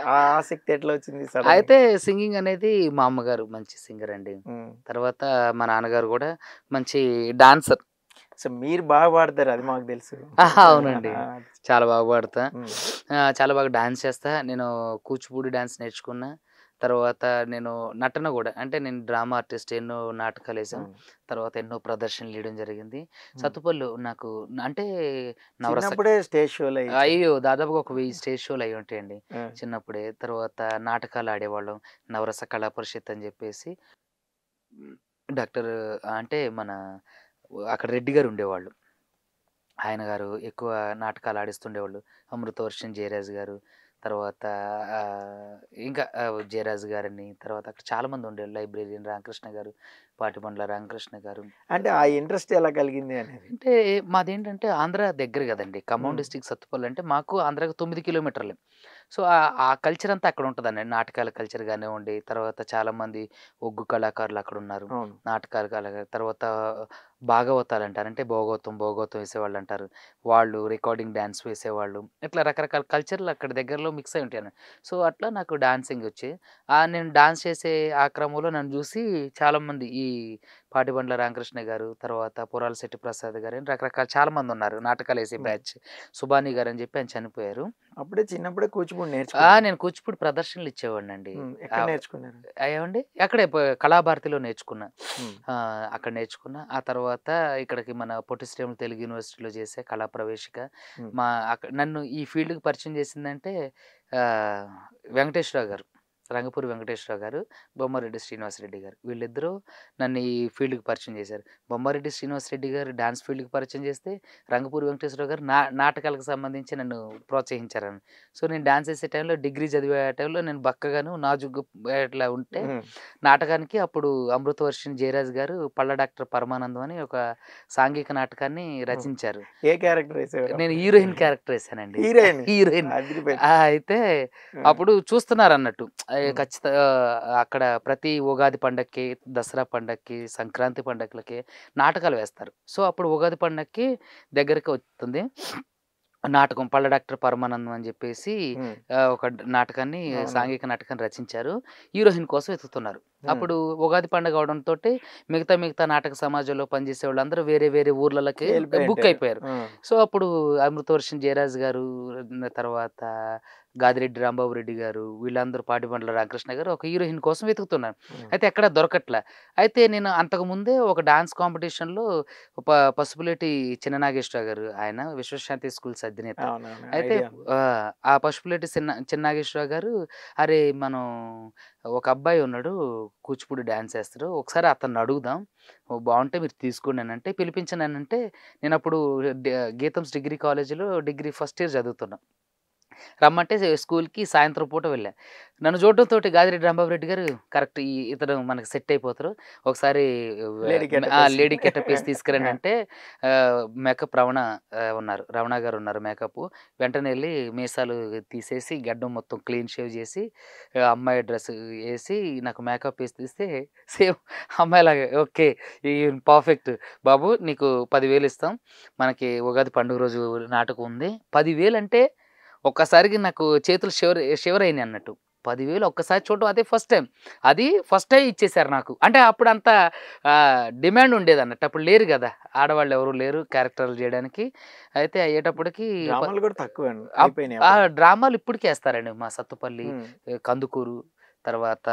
ఆ ఆసక్తి ఎట్లా వచ్చింది సడెన్‌గా? అయితే సింగింగ్ అనేది మా అమ్మగారు మంచి సింగర్ అండి. హ్మ్. తర్వాత మా నాన్నగారు గూడా మంచి డాన్సర్. సో, మీరు బాగా పాడతారు అది మాకు తెలుసు. అవునండి. ఆ! చాలా బాగా పాడతా. హ్మ్. చాలా బాగా డాన్స్ చేస్తా. నేను కూచిపూడి డాన్స్ నేర్చుకున్నా. తర్వాత నేను నటన గూడా అంటే నేను డ్రామా ఆర్టిస్ట్ ఎన్నో నాటకాలేసాం. అవును. తర్వాత ఎన్నో ప్రదర్శనలు ఇయడం జరిగింది. హ్మ్. సత్తుపల్లి నాకు అంటే నవరస చిన్నప్పుడే స్టేజ్ షో‌లో ఇచ్చారు. అయ్యో! దాదాపుగా ఒక 1000 స్టేజ్ షోలు అయ్యుంటాయండి ఆ! చిన్నప్పుడే. తర్వాత నాటకాలు ఆడేవాళ్ళం. నవరస కళా పరిషత్ అని జెప్పేసి డాక్టర్ అంటే మన అక్కడ రెడ్డి గారు ఉండేవాళ్ళు. ఆయన గారు ఎక్కువ నాటకాలు ఆడిస్తుండేవాళ్ళు. 'అమృతవర్షం' జయరాజ్ గారు, తర్వాత ఇంకా జయరాజ్ గారని, తర్వాత అక్కడ చాలామంది ఉండేవాళ్ళు. లైబ్రేరియన్ రామకృష్ణ గారు, పాటిబండ్ల రామకృష్ణ గారు. అంటే ఆ ఇంట్రెస్ట్ ఎలా కలిగింది అనేది? అంటే మాదేంటంటే ఆంధ్ర దగ్గర గదండీ. ఖమ్మం హ్మ్. డిస్ట్రిక్ట్ సత్తుపల్లి అంటే మాకు ఆంధ్రాకి 9 కిలోమీటర్లే. సో, ఆ కల్చర్ అంతా అక్కడ ఉంటదండి. నాటకాల కల్చర్ గానివ్వండి, తర్వాత చాలామంది ఒగ్గు కళాకారులు అక్కడున్నారు. అవును. నాటకాలు తర్వాత భాగవతాలంటారు. అంటే భోగవతం వేసేవాళ్ళంటారు. వాళ్ళు రికార్డింగ్ డాన్స్ వేసేవాళ్ళు. ఇట్లా రకరకాల కల్చర్‌లు అక్కడ దగ్గరలో మిక్స్ అయి ఉంటాయన్న. సో, అట్లా నాకు డాన్సింగ్ ఒచ్చి నేను డాన్స్ చేసే ఆ క్రమంలో నన్ను జూసి చాలామంది ఈ పాటిబండ్ల రామకృష్ణ గారు, తర్వాత పురాలశెట్టి ప్రసాద్ గారు అని రకరకాల చాలామందున్నారు నాటకాలేసే హ్మ్. బ్యాచ్. సుబాని గారని జెప్పి ఆయన చనిపోయారు. అప్పుడే చిన్నప్పుడే కూచిపూడి నేర్చుకున్నారు. నేను కూచిపూడి ప్రదర్శనలిచ్చేవాడినండి. హ్మ్. ఎక్కడ ఆహ్, నేర్చుకున్నారు? ఏవండి? అక్కడే కళాభారతిలో నేర్చుకున్నా. హ్మ్. అక్కడ నేర్చుకున్నా. ఆ తర్వాత ఇక్కడికి మన పొట్టి శ్రీరాములు తెలుగు యూనివర్సిటీలో చేశా కళా ప్రవేశిక. హ్మ్. నన్ను ఈ ఫీల్డ్‌కి పరిచయం చేసిందంటే ఆహ్, వెంకటేశ్వరరావు గారు. రంగపూరి వెంకటేశ్వరరావు గారు, బొమ్మారెడ్డి శ్రీనివాసరెడ్డి గారు. వీళ్ళిద్దరూ నన్ను ఈ ఫీల్డ్‌కి పరిచయం చేశారు. బొమ్మారెడ్డి శ్రీనివాసరెడ్డి గారు డాన్స్ ఫీల్డ్‌కి పరిచయం చేస్తే, రంగపూరి వెంకటేశ్వరరావు గారు నాటకాలకు సంబంధించి నన్ను ప్రోత్సహించారని. సో, నేను డాన్స్ ఏసే టైంలో డిగ్రీ చదివే టైంలో నేను బక్కగాను, నాజూగ్గా ఇట్లా ఉంటే హ్మ్. నాటకానికి అప్పుడు అమృతవర్షిణి జయరాజ్ గారు 'పళ్ళ డాక్టర్ పరమానందం' అని ఒక సాంఘిక నాటకాన్ని హ్మ్. రచించారు. ఏ క్యారెక్టర్ వేసేవారు నేను అప్పుడు? హీరోయిన్ క్యారెక్టర్ ఏసానండి. హీరోయిన్. హీరోయిన్. అదిరిపోయింది. అయితే ఆ! అప్పుడు చూస్తున్నారన్నట్టు. హ్మ్. అక్కడ ప్రతి ఉగాది పండక్కి, దసరా పండక్కి, సంక్రాంతి పండగలకి నాటకాలు వేస్తారు. సో, అప్పుడు ఉగాది పండక్కి దగ్గరికి వస్తుంది. నాటకం 'పళ్ళ డాక్టర్ పరమానందం' అని చెప్పేసి ఉమ్, ఒక నాటకాన్ని అవునవును. సాంఘిక నాటకాన్ని రచించారు. హీరోయిన్ కోసం వెతుకుతున్నారు. ఉమ్, అప్పుడు ఉగాది పండుగ అవడంతోటి మిగతా నాటక సమాజంలో పనిచేసే వాళ్ళందరూ వేరే వేరే ఊర్లలకి వెళ్ళిపోయి బుక్ ఉంటారు. అయిపోయారు. ఆ, సో, అప్పుడు అమృతవర్షం జయరాజ్ గారు, తర్వాత గాదిరెడ్డి రాంబాబు రెడ్డి గారు, వీళ్ళందరూ పాటిబండ్ల రామకృష్ణ గారు ఒక హీరోయిన్ కోసం వెతుకుతున్నారు. ఉమ్, అయితే ఎక్కడ దొరకట్ల. అయితే నేను అంతకుముందే ఒక డాన్స్ కాంపిటీషన్‌లో పసుపులేటి చిన్న నాగేశ్వరరావు గారు, ఆయన విశ్వశాంతి స్కూల్స్ అధినేత. అవునవును, అయితే ఐడియా ఉంది. ఆ పసుపులేటి చిన్న నాగేశ్వరరావు గారు, "అరే! మనం ఒక అబ్బాయి ఉన్నాడు, కూచిపూడి డాన్స్ ఏస్తాడు. ఒకసారి అతన్ని అడుగుదాం. బావుంటే మీరు తీసుకోండి" అనంటే, పిలిపించననంటే, నేనప్పుడు డ గీతంస్ డిగ్రీ కాలేజీలో డిగ్రీ ఫస్ట్ ఇయర్ చదువుతున్నా. రమ్మంటే స్కూల్‌కి సాయంత్రం పూట వెళ్ళా. నన్ను చూడటంతోటి గాదిరెడ్డి రాంబాబురెడ్డి గారు కరెక్ట్ ఇతను మనకు సెట్ అయిపోతారు. ఒకసారి లేడీ గెటప్ వేసి. లేడీ గెటప్ ఏసి తీసుకురండి అంటే మేకప్ రమణ ఉన్నారు. రమణ గారు ఉన్నారు మేకప్. వెంటనే ఎళ్లి మీసాలు తీసేసి గడ్డం మొత్తం క్లీన్ షేవ్ చేసి అమ్మాయి డ్రెస్ ఏసి నాకు మేకప్ ఏసి తీస్తే సేమ్ అమ్మాయిలాగే ఓకే. ఈ పర్ఫెక్ట్. బాబు నీకు 10,000 ఇస్తాం. మనకి ఉగాది పండుగ రోజు నాటకం ఉంది. 10,000 అంటే ఒక్కసారికి నాకు చేతులు షివరయినాయి అన్నట్టు. 10,000 ఒక్కసారి చూడడం అదే ఫస్ట్ టైమ్. అది ఫస్ట్ టైమ్ ఇచ్చేసారు నాకు. అంటే అప్పుడంత డిమాండ్ ఉండేదన్నట్టు. అప్పుడు లేరు గదా! ఆడవాళ్ళు ఎవరు లేరు క్యారెక్టర్లు జేయడానికి. అయితే అయ్యేటప్పటికి డ్రామాలు కూడా తక్కువ అప్ అయిపోయినాయి ఆ! అప్పుడు. డ్రామాలు ఇప్పటికి ఏస్తారండి. మా సత్తుపల్లి, ఉమ్, కందుకూరు, తర్వాత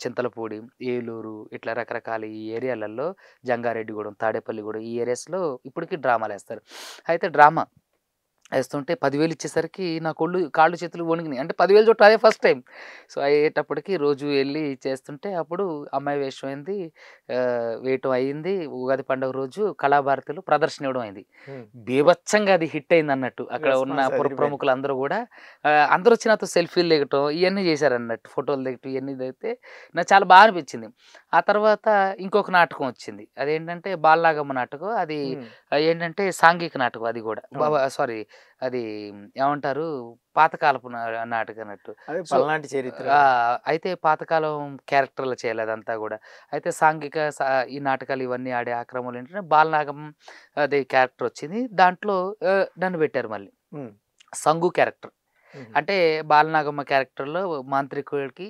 చింతలపూడి, ఏలూరు ఇట్లా రకరకాల ఈ ఏరియాలలో జంగారెడ్డిగూడెం, తాడేపల్లిగూడెం ఈ ఏరియాస్‌లో ఇప్పటికి డ్రామాలేస్తారు. అయితే డ్రామా ఏస్తుంటే 10,000 ఇచ్చేసరికి నాకు కాళ్ళు చేతులు వణికినాయి. అంటే 10,000 చూడటం అదే ఫస్ట్ టైమ్. సో, అయ్యేటప్పటికి రోజు ఎళ్లి చేస్తుంటే అప్పుడు అమ్మాయి వేషం అయింది. వేయటం అయింది. ఉగాది పండుగ రోజు కళాభారతిలో ప్రదర్శన ఇవ్వడం అయింది. ఉమ్. బీభత్సంగా అది హిట్ అయిందన్నట్టు. అక్కడ ఉన్న రెస్పాన్స్ అదిరిపోయింది. ప్రముఖులందరూ గూడా అందరూ వచ్చి నాతో సెల్ఫీలు దిగటం ఇయన్నీ చేశారన్నట్టు. ఫోటోలు దిగటం ఇయన్నీ దిగితే నాకు చాలా బా అనిపించింది. ఆ తర్వాత ఇంకొక నాటకం వచ్చింది. అదేంటంటే బాలనాగమ్మ నాటకం. అది ఉమ్, ఏంటంటే సాంఘిక నాటకం అది గూడా. అవును. సారీ అది ఏమంటారు పాతకాలపు నాటకం అన్నట్టు. అదే సో, పల్నాటి చరిత్ర. అయితే పాతకాలం క్యారెక్టర్‌లు చేయాలి అదంతా గూడా. అయితే సాంఘిక ఈ నాటకాలు ఇవన్నీ ఆడే ఆ క్రమంలో ఏంటంటే బాలనాగం అది క్యారెక్టర్ వచ్చింది. దాంట్లో నన్ను పెట్టారు మళ్ళీ. ఉమ్, సంగు క్యారెక్టర్. ఉమ్, అంటే బాలనాగమ్మ క్యారెక్టర్‌లో మాంత్రికుడికి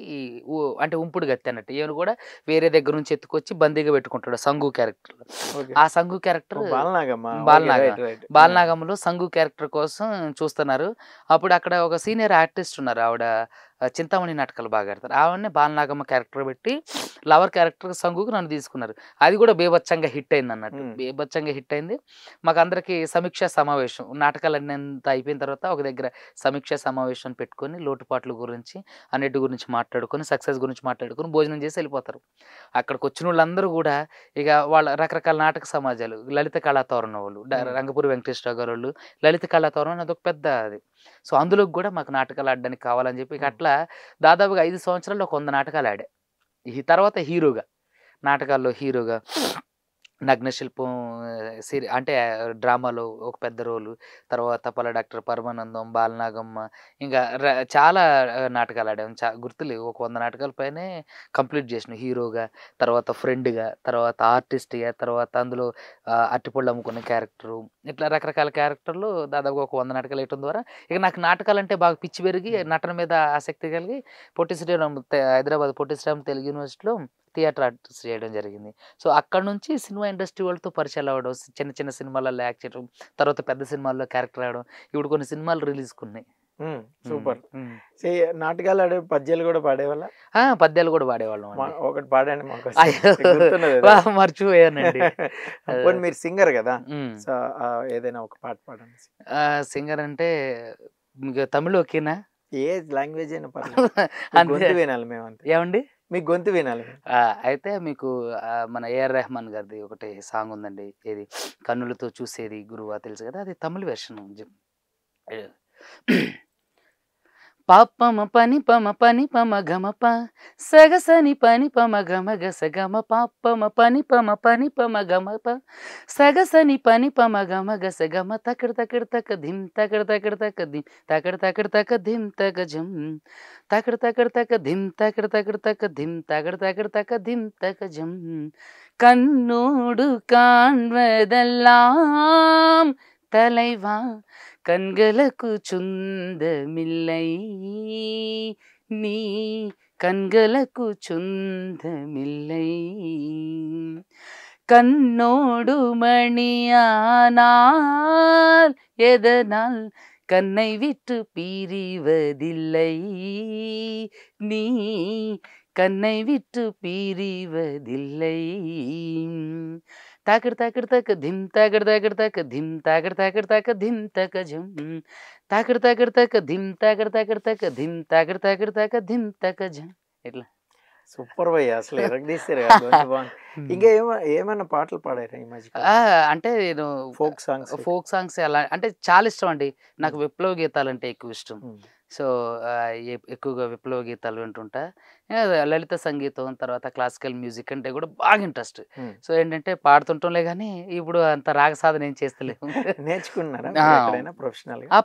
అంటే ఉంపుడు గత్తె అన్నట్టు. ఈయన గూడా వేరే దగ్గర నుంచి ఎత్తుకొచ్చి బందీగా పెట్టుకుంటాడు సంగు క్యారెక్టర్‌లో. ఓకే. ఆ సంగు క్యారెక్టర్ ఓ, Balanagamma. Okay, Balanaga. Right right. బాలనాగంలో సంగు క్యారెక్టర్ కోసం చూస్తున్నారు. అప్పుడు అక్కడ ఒక సీనియర్ ఆర్టిస్ట్ ఉన్నారు. ఆవిడ చింతామణి నాటకాలు బాగా ఆడతారు. ఆవిడనే బాలనాగమ్మ క్యారెక్టర్ పెట్టి లవర్ క్యారెక్టర్ సంగుకి నన్ను తీసుకున్నారు. అది కూడా బీభత్సంగా హిట్ అయిందన్నట్టు. బీభత్సంగా హిట్ అయింది. మాకందరికి సమీక్షా సమావేశం నాటకాలన్నీ అంతా అయిపోయిన తర్వాత ఒక దగ్గర సమీక్షా సమావేశం పెట్టుకొని లోటుపాట్ల గురించి అన్నిటి గురించి మాట్లాడుకొని సక్సెస్ గురించి మాట్లాడుకొని భోజనం చేసి వెళ్ళిపోతారు. అక్కడికి వచ్చిన వాళ్ళందరూ కూడా ఇక వాళ్ళ రకరకాల నాటక సమాజాలు లలిత కళాతోరణం వాళ్ళు రంగపూరి వెంకటేశ్వరరావు గారు వాళ్ళు లలిత కళాతోరణం అదొక పెద్ద అది. సో, అందులోకి కూడా మాకు నాటకాలు ఆడడానికి కావాలని చెప్పి ఇక అట్లా దాదాపుగా 5 సంవత్సరాల్లో ఒక 100 నాటకాలు ఆడా. ఈ తర్వాత హీరోగా నాటకాల్లో హీరోగా నగ్నశిల్పం అంటే డ్రామాలో ఒక పెద్ద రోలు. తర్వాత 'పళ్ళ డాక్టర్ పరమానందం', 'బాలనాగమ్మ' ఇంకా చాలా నాటకాలు ఆడాము. గుర్తులేవు. ఒక 100 నాటకాల పైనే కంప్లీట్ చేసినా హీరోగా, తర్వాత ఫ్రెండ్‌గా, తర్వాత ఆర్టిస్ట్‌గా, తర్వాత అందులో అరటిపళ్ళు అమ్ముకునే క్యారెక్టరు. ఇట్లా రకరకాల క్యారెక్టర్‌లు దాదాపుగా ఒక 100 నాటకాలు వేయటం ద్వారా ఇక నాకు నాటకాలంటే బాగా పిచ్చి పెరిగి నటన మీద ఆసక్తి కలిగి పొట్టి శ్రీరామ్ హైదరాబాద్ పొట్టి శ్రీరామ్ తెలుగు యూనివర్సిటీలో థియేటర్ ఆర్ట్స్ చేయడం జరిగింది. సో, అక్కడి నుంచి సినిమా ఇండస్ట్రీ వాళ్ళతో పరిచయాలు అవ్వడం, చిన్న చిన్న సినిమాలలో యాక్ట్ చేయడం, తర్వాత పెద్ద సినిమాల్లో క్యారెక్టర్ ఆడడం. ఇప్పుడు కొన్ని సినిమాలు రిలీజ్‌కున్నాయి. సూపర్. నాటకాలు ఆడే పద్యాలు కూడా పాడేవాళ్ళ? పద్యాలు కూడా పాడేవాళ్ళం అండి. ఒకటి పాడండి మాకు. మర్చిపోయానండి. పోనీ మీరు సింగర్ కదా, సో ఏదైనా ఒక పాట పాడండి. సింగర్ అంటే మీకు తమిళ్ ఓకేనా? ఏ లాంగ్వేజ్ అయినా పర్లేదు. గొంతు వినాలి మేము అంతే. ఏమండి? మీ గొంతు వినాలి. అయితే మీకు మన ఏఆర్ రెహమాన్ గారిది ఒకటి సాంగ్ ఉందండి. ఏది 'కన్నులతో చూసేది గురువా' తెలుసు కదా, అది తమిళ్ వెర్షన్. పాపమ పని పమ పని పమ గమ ప సగసని పని పమ గమ గస గమ పాపమ పని పమ పని పమ గమ ప సగసని పని పమ గమ గస గమ తకడ తకడ తక ధిం తకడ తకడ తక ధిం తకడ తకడ తక ధిం తక జం తకడ తకడ తక ధిం తకడ తకడ తక ధిం తకడ తకడ తక ధిం తక జం கண்ணோடு காண்பதெல்லாம் தலைவா కన్గలకు చుందమిల్లై నీ கண்களுக்கு சுந்தமில்லை கண்ணோடு மணியானால் எதனால் கண்ணை விட்டு பிரிவதில்லை நீ கண்ணை விட்டு பிரிவதில்லை தாக்கர் தாக்கர் தாக்க திம் தாக்கர் தாக்கர் தாக்க திம் தாக்கர் தாக்கர் தாக்க திம் தக்க ஜம் తాకర్ తాకర్ తాక ధిమ్ తాకర్ తాకర్ తాక ధిమ్ తాకర్ తాకర్ తాక ధిమ్ తక జం ఇట్లా సూపర్ భయ్య అసలు ఎరగదీస్తారు ఇంకా ఏమైనా పాటలు పాడారా ఈ మధ్య అంటే నేను ఫోక్ సాంగ్స్ అలా అంటే చాలా ఇష్టం అండి నాకు విప్లవ గీతాలు అంటే ఎక్కువ ఇష్టం సో ఎక్కువగా విప్లవ గీతాలు వింటుంటా లలిత సంగీతం తర్వాత క్లాసికల్ మ్యూజిక్ అంటే కూడా బాగా ఇంట్రెస్ట్ సో ఏంటంటే పాడుతుంటాంలే కానీ ఇప్పుడు అంత రాగ సాధన ఏం చేస్తలేము నేర్చుకున్నారా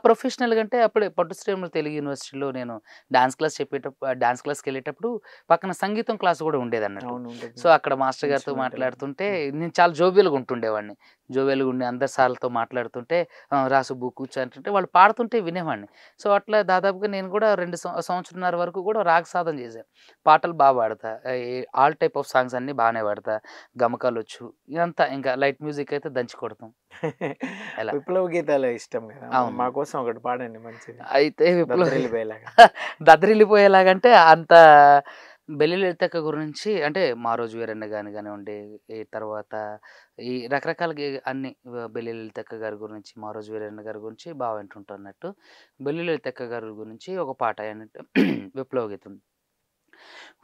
ప్రొఫెషనల్ గా అంటే అప్పుడే పట్టు శ్రీరాములు తెలుగు యూనివర్సిటీలో నేను డాన్స్ క్లాస్కి వెళ్ళేటప్పుడు పక్కన సంగీతం క్లాస్ కూడా ఉండేది అన్నట్టు సో అక్కడ మాస్టర్ గారితో మాట్లాడుతుంటే నేను చాలా జోబియల్గా ఉంటుండేవాడిని జోబియల్గా ఉండి అందరి సార్లతో మాట్లాడుతుంటే రాసు బుక్ కూర్చోంటుంటే వాళ్ళు పాడుతుంటే వినేవాడిని సో అట్లా దాదాపుగా నేను కూడా 2 సంవత్సరాల వరకు కూడా రాగ సాధన చేశాను పాటలు బాగా పాడతా ఆల్ టైప్ ఆఫ్ సాంగ్స్ అన్ని బాగానే పాడతా గమకాలు వచ్చు ఇదంతా ఇంకా లైట్ మ్యూజిక్ అయితే దంచి కొడతాం విప్లవ గీతాలు ఇష్టం కదా మా కోసం ఒకటి పాడండి మంచిది అయితే దద్దరిల్లిపోయేలాగంటే అంత బెల్లి లలితక్క గురించి అంటే మా రోజు వీరన్న గాని కానివ్వండి ఈ తర్వాత ఈ రకరకాల అన్ని బెల్లి లలితక్క గారి గురించి మా రోజు వీరన్న గారి గురించి బాగా వింటుంటా అన్నట్టు బెల్లి లలితక్క గారి గురించి ఒక పాట అన్నట్టు విప్లవ గీతం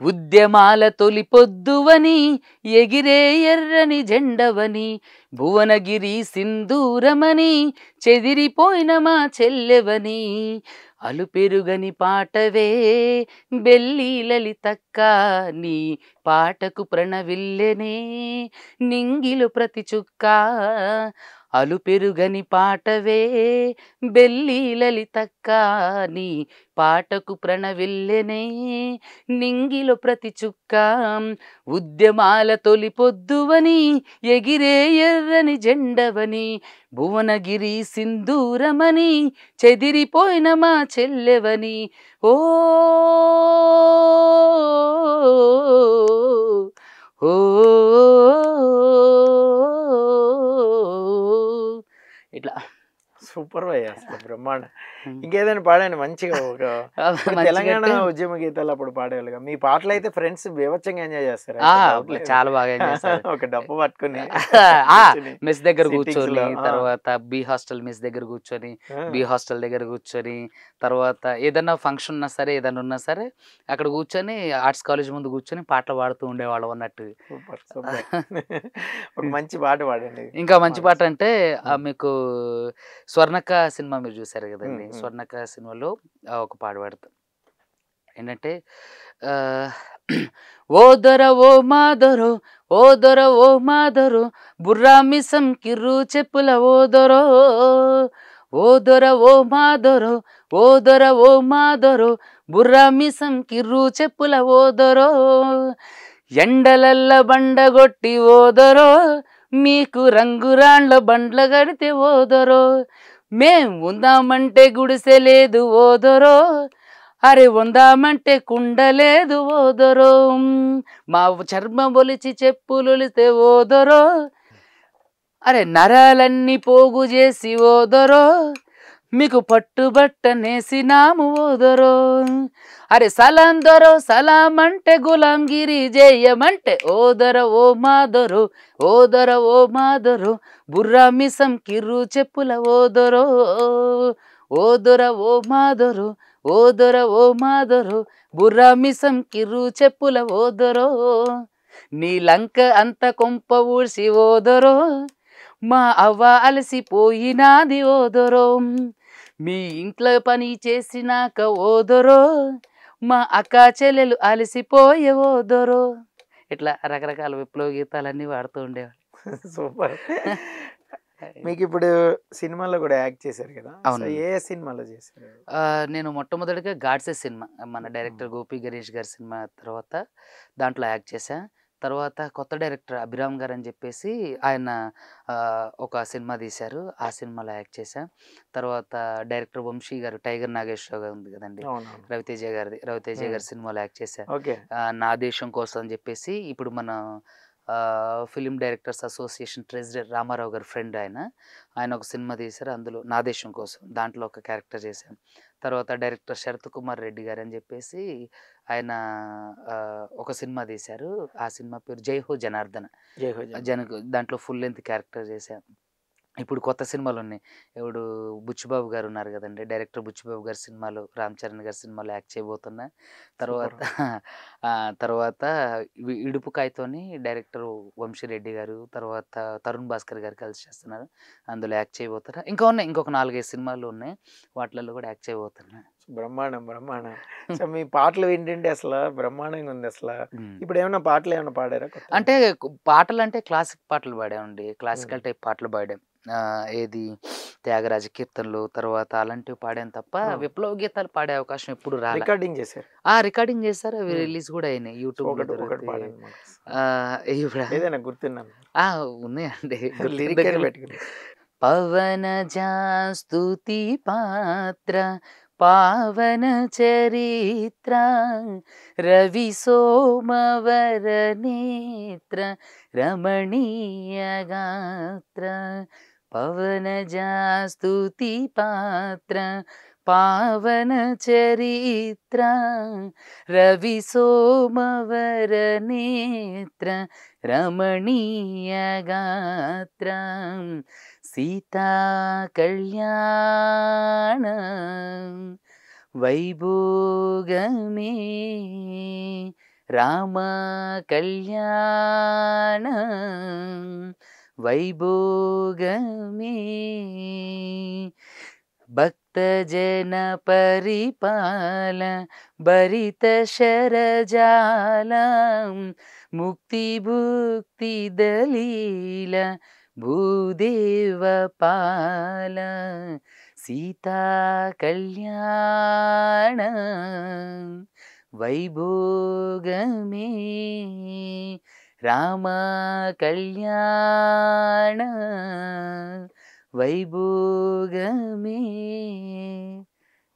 ఉద్యమాల తొలి పొద్దువని ఎగిరే ఎర్రని జెండవని భువనగిరి సింధూరమని చెదిరిపోయిన మా చెల్లెవని అలుపెరుగని పాటవే బెల్లి లలితక్క నీ పాటకు ప్రణవిల్లెనే నింగిలు ప్రతి చుక్క అలుపెరుగని పాటవే బెల్లి లలితక్క నీ పాటకు ప్రణవిల్లెనే నింగిలో ప్రతి చుక్క ఉద్యమాల తొలి పొద్దువని ఎగిరే ఎర్రని జెండవని భువనగిరి సింధూరమని చెదిరిపోయిన మా చెల్లెవని ఓ ఓ ఇట్లా సూపర్ భయ్య అసలు బ్రహ్మాండ ఇంకేదైనా పాడండి మంచిగా ఒక తెలంగాణ ఉద్యమ గీతాలు అప్పుడు పాడేవాళ్ళుగా మీ పాటలు అయితే ఫ్రెండ్స్ బీభత్సంగా ఎంజాయ్ చేస్తారు చాలా బాగా ఒక డబ్బు పట్టుకుని మెస్ దగ్గర కూర్చొని తర్వాత బి హాస్టల్ మెస్ దగ్గర కూర్చొని బి హాస్టల్ దగ్గర కూర్చొని తర్వాత ఏదన్నా ఫంక్షన్ ఉన్నా సరే ఏదన్నా ఉన్నా సరే అక్కడ కూర్చొని ఆర్ట్స్ కాలేజ్ ముందు కూర్చొని పాటలు పాడుతూ ఉండేవాళ్ళం అన్నట్టు ఒక మంచి పాట పాడండి ఇంకా మంచి పాట అంటే మీకు స్వర్ణక సినిమా మీరు చూసారు కదండి స్వర్ణక సినిమాలో ఒక పాట పాడతాం ఏంటంటే ఓ దొర ఓ మాదొరో ఓ దొర ఓ మాదొరో బుర్రా మిసం కిర్రు చెప్పుల ఓ దొరో ఓ దొర ఓ మాదొరో ఓ దొర ఓ మాదొరో బుర్రా మిసం కిర్రు చెప్పుల ఓ దొరో ఎండలల్ల బండగొట్టి ఓదరో మీకు రంగురాండ్ల బండ్ల గడితే ఓదరో మేం ఉందామంటే గుడిసె లేదు ఓదరో అరే ఉందామంటే కుండలేదు ఓదరో మా చర్మం ఒలిచి చెప్పులొలితే ఓదరో అరే నరాలన్నీ పోగు చేసి ఓదరో మీకు పట్టుబట్ట నేసినాము ఓదరో అరే సలాం దొరో సలాం అంటే గులాంగిరి జయమంటే ఓదర ఓ మాదొరో ఓదర ఓ మాదొరో బుర్రా మిసం కిర్రు చెప్పుల ఓదరో ఓదర ఓ మాదొరో ఓదర ఓ మాదొరో బుర్రా మిసం కిర్రు చెప్పుల ఓదరో నీ లంక అంత కొంప ఊడ్చి ఓదరో మా అవ్వ అలసిపోయినాది ఓదరో మీ ఇంట్లో పని చేసినాక ఓదరో మా అక్క చెల్లెలు అలసిపోయే ఓదరో ఇట్లా రకరకాల విప్లవ గీతాలన్నీ వాడుతూ ఉండేవాళ్ళు. సూపర్. మీకు ఇప్పుడు సినిమాలో కూడా యాక్ట్ చేశారు కదా, ఏ సినిమాలో చేశారు? నేను మొట్టమొదటిగా గాడ్సే సినిమా మన డైరెక్టర్ గోపి గణేష్ గారి సినిమా తర్వాత దాంట్లో యాక్ట్ చేశా. తర్వాత కొత్త డైరెక్టర్ అభిరామ్ గారు అని చెప్పేసి ఆయన ఒక సినిమా తీశారు. ఆ సినిమాలో యాక్ట్ చేశా. తర్వాత డైరెక్టర్ వంశీ గారు 'టైగర్ నాగేశ్వరరావు' గారు ఉంది కదండి, అవునవును. రవితేజ గారిది. రవితేజ హ్మ్. గారి సినిమాలో యాక్ట్ చేశా. ఓకే. 'నా దేశం కోసం' అని చెప్పేసి ఇప్పుడు మన film directors association president Ramarao గారి ఫ్రెండ్ ఆయన. ఆయన ఒక సినిమా తీశారు. అందులో 'నా దేశం కోసం' దాంట్లో ఒక క్యారెక్టర్ చేశాను. తర్వాత డైరెక్టర్ శరత్ కుమార్ రెడ్డి గారు అని చెప్పేసి ఆయన ఒక సినిమా తీశారు. ఆ సినిమా పేరు 'జై హో జనార్దన'. జై హో జై. దాంట్లో ఫుల్ లెంత్ క్యారెక్టర్ చేశాను. ఇప్పుడు కొత్త సినిమాలున్నాయి. ఇప్పుడు బుచ్చిబాబు గారు ఉన్నారు కదండీ, డైరెక్టర్ బుచ్చిబాబు గారి సినిమాలో, రామ్ చరణ్ గారి సినిమాలో యాక్ట్ చేయబోతున్నా. తర్వాత సూపర్. తర్వాత ఇడుపుకాయతోని డైరెక్టర్ వంశీరెడ్డి గారు, తర్వాత తరుణ్ భాస్కర్ గారు కలిసి చేస్తున్నారు. అందులో యాక్ట్ చేయబోతున్నా. ఇంకా ఉన్నాయి, ఇంకొక 4, 5 సినిమాలు ఉన్నాయి. వాటిలలో కూడా యాక్ట్ చేయబోతున్నా. బ్రహ్మాండం, బ్రహ్మాండం. సో మీ పాటలు ఏంటంటే అసలు బ్రహ్మాండంగా ఉంది అసలు. ఇప్పుడు ఏమైనా పాటలు ఏమైనా పాడారా కొత్తగా? అంటే పాటలు అంటే క్లాసిక్ పాటలు పాడామండి. క్లాసికల్ టైప్ పాటలు పాడాం. ఏది త్యాగరాజ కీర్తనలు తర్వాత అలాంటివి పాడాను తప్ప విప్లవ గీతాలు పాడే అవకాశం ఎప్పుడు రాలే. రికార్డింగ్ చేశారు. రికార్డింగ్ చేశారు. అవి రిలీజ్ కూడా అయినాయి యూట్యూబ్ లో ఒకటి దొరికితే. పాడండి మాకు. ఇప్పుడు ఏదైనా గుర్తున్నాను. ఉన్నాయండి. లిరిక్ అయినా పెట్టుకుని. పవన స్తుతి పాత్ర పావన చరిత్ర రవి సోమవర నేత్ర రమణీయ గాత్ర పవన స్తుతి పాత్ర పావన చరిత్ర రవి సోమవర నేత్ర రమణీయ గాత్ర సీతా కళ్యాణ వైభోగమే రామ కళ్యాణ వైభోగమే భక్తజన పరిపాల భరిత శరజాల ముక్తి భుక్తి దలీల భూదేవ పాల సీతా కళ్యాణ వైభోగమే రామ కళ్యాణ వైభోగమే.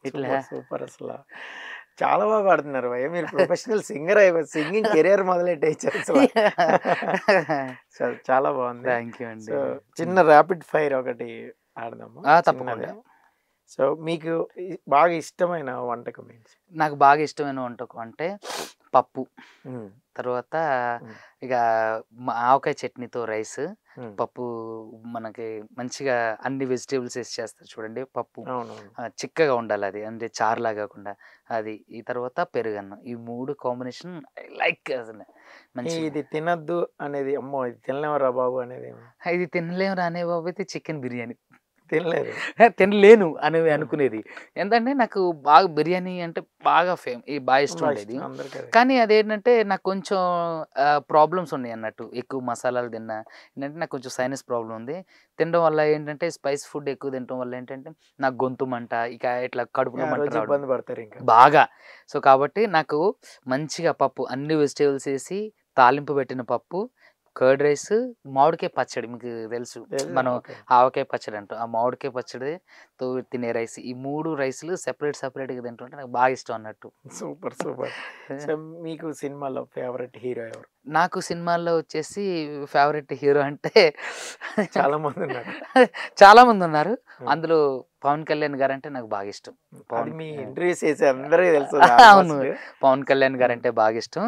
ఇట్లా సూపర్ అసలు. చాలా బాగా పాడుతున్నారు భయ్య. మీరు ప్రొఫెషనల్ సింగర్ అయిపోయి సింగింగ్ కెరియర్ మొదలెట్టేచ్చారు అసలు. చాలా బాగుంది. థ్యాంక్ యూ అండి. సో చిన్న ర్యాపిడ్ ఫైర్ ఒకటి ఆడదాము. తప్పకుండా. సో మీకు బాగా ఇష్టమైన వంటకం ఏంటి? నాకు బాగా ఇష్టమైన వంటకం అంటే పప్పు, తర్వాత ఇక ఆవకాయ చట్నీతో రైస్, పప్పు మనకి మంచిగా అన్ని వెజిటేబుల్స్ వేసి చేస్తారు చూడండి పప్పు, చిక్కగా ఉండాలి అది, అంటే చారులా కాకుండా అది. ఈ తర్వాత పెరుగన్నం, ఈ 3 కాంబినేషన్ ఐ లైక్ అసలు. మంచి ఇది తినద్దు అనేది, అమ్మో ఇది తినలేమరా బాబు అనేది, ఇది తినలేము అనే బాబు అయితే చికెన్ బిర్యానీ తినలేదు, తినలేను అనేవి అనుకునేది. ఏంటంటే నాకు బాగా బిర్యానీ అంటే బాగా బాగా ఇష్టం ఉండేది. కానీ అదేంటంటే నాకు కొంచెం ప్రాబ్లమ్స్ ఉన్నాయి అన్నట్టు, ఎక్కువ మసాలాలు తిన్నా. ఏంటంటే నాకు కొంచెం సైనస్ ప్రాబ్లం ఉంది. తినడం వల్ల ఏంటంటే స్పైస్ ఫుడ్ ఎక్కువ తినడం వల్ల ఏంటంటే నాకు గొంతు మంట, ఇక ఇట్లా కడుపులో మంట ఇబ్బంది పడతారు ఇంకా బాగా. సో కాబట్టి నాకు మంచిగా పప్పు, అన్ని వెజిటేబుల్స్ వేసి తాలింపు పెట్టిన పప్పు, కర్డ్ రైస్, మామిడికాయ పచ్చడి, మీకు తెలుసు మనం ఆవకాయ పచ్చడి అంటాం, ఆ మామిడికాయ పచ్చడితో తినే రైస్, ఈ 3 రైస్లు సెపరేట్గా తింటుంటే నాకు బాగా ఇష్టం అన్నట్టు. Super super. మీకు సినిమాలో ఫేవరెట్ హీరో ఎవరు? నాకు సినిమాల్లో వచ్చేసి ఫేవరెట్ హీరో అంటే చాలా మంది ఉన్నారు. చాలా మంది ఉన్నారు. అందులో పవన్ కళ్యాణ్ గారు అంటే నాకు బాగా ఇష్టం. అవును, పవన్ కళ్యాణ్ గారు అంటే బాగా ఇష్టం.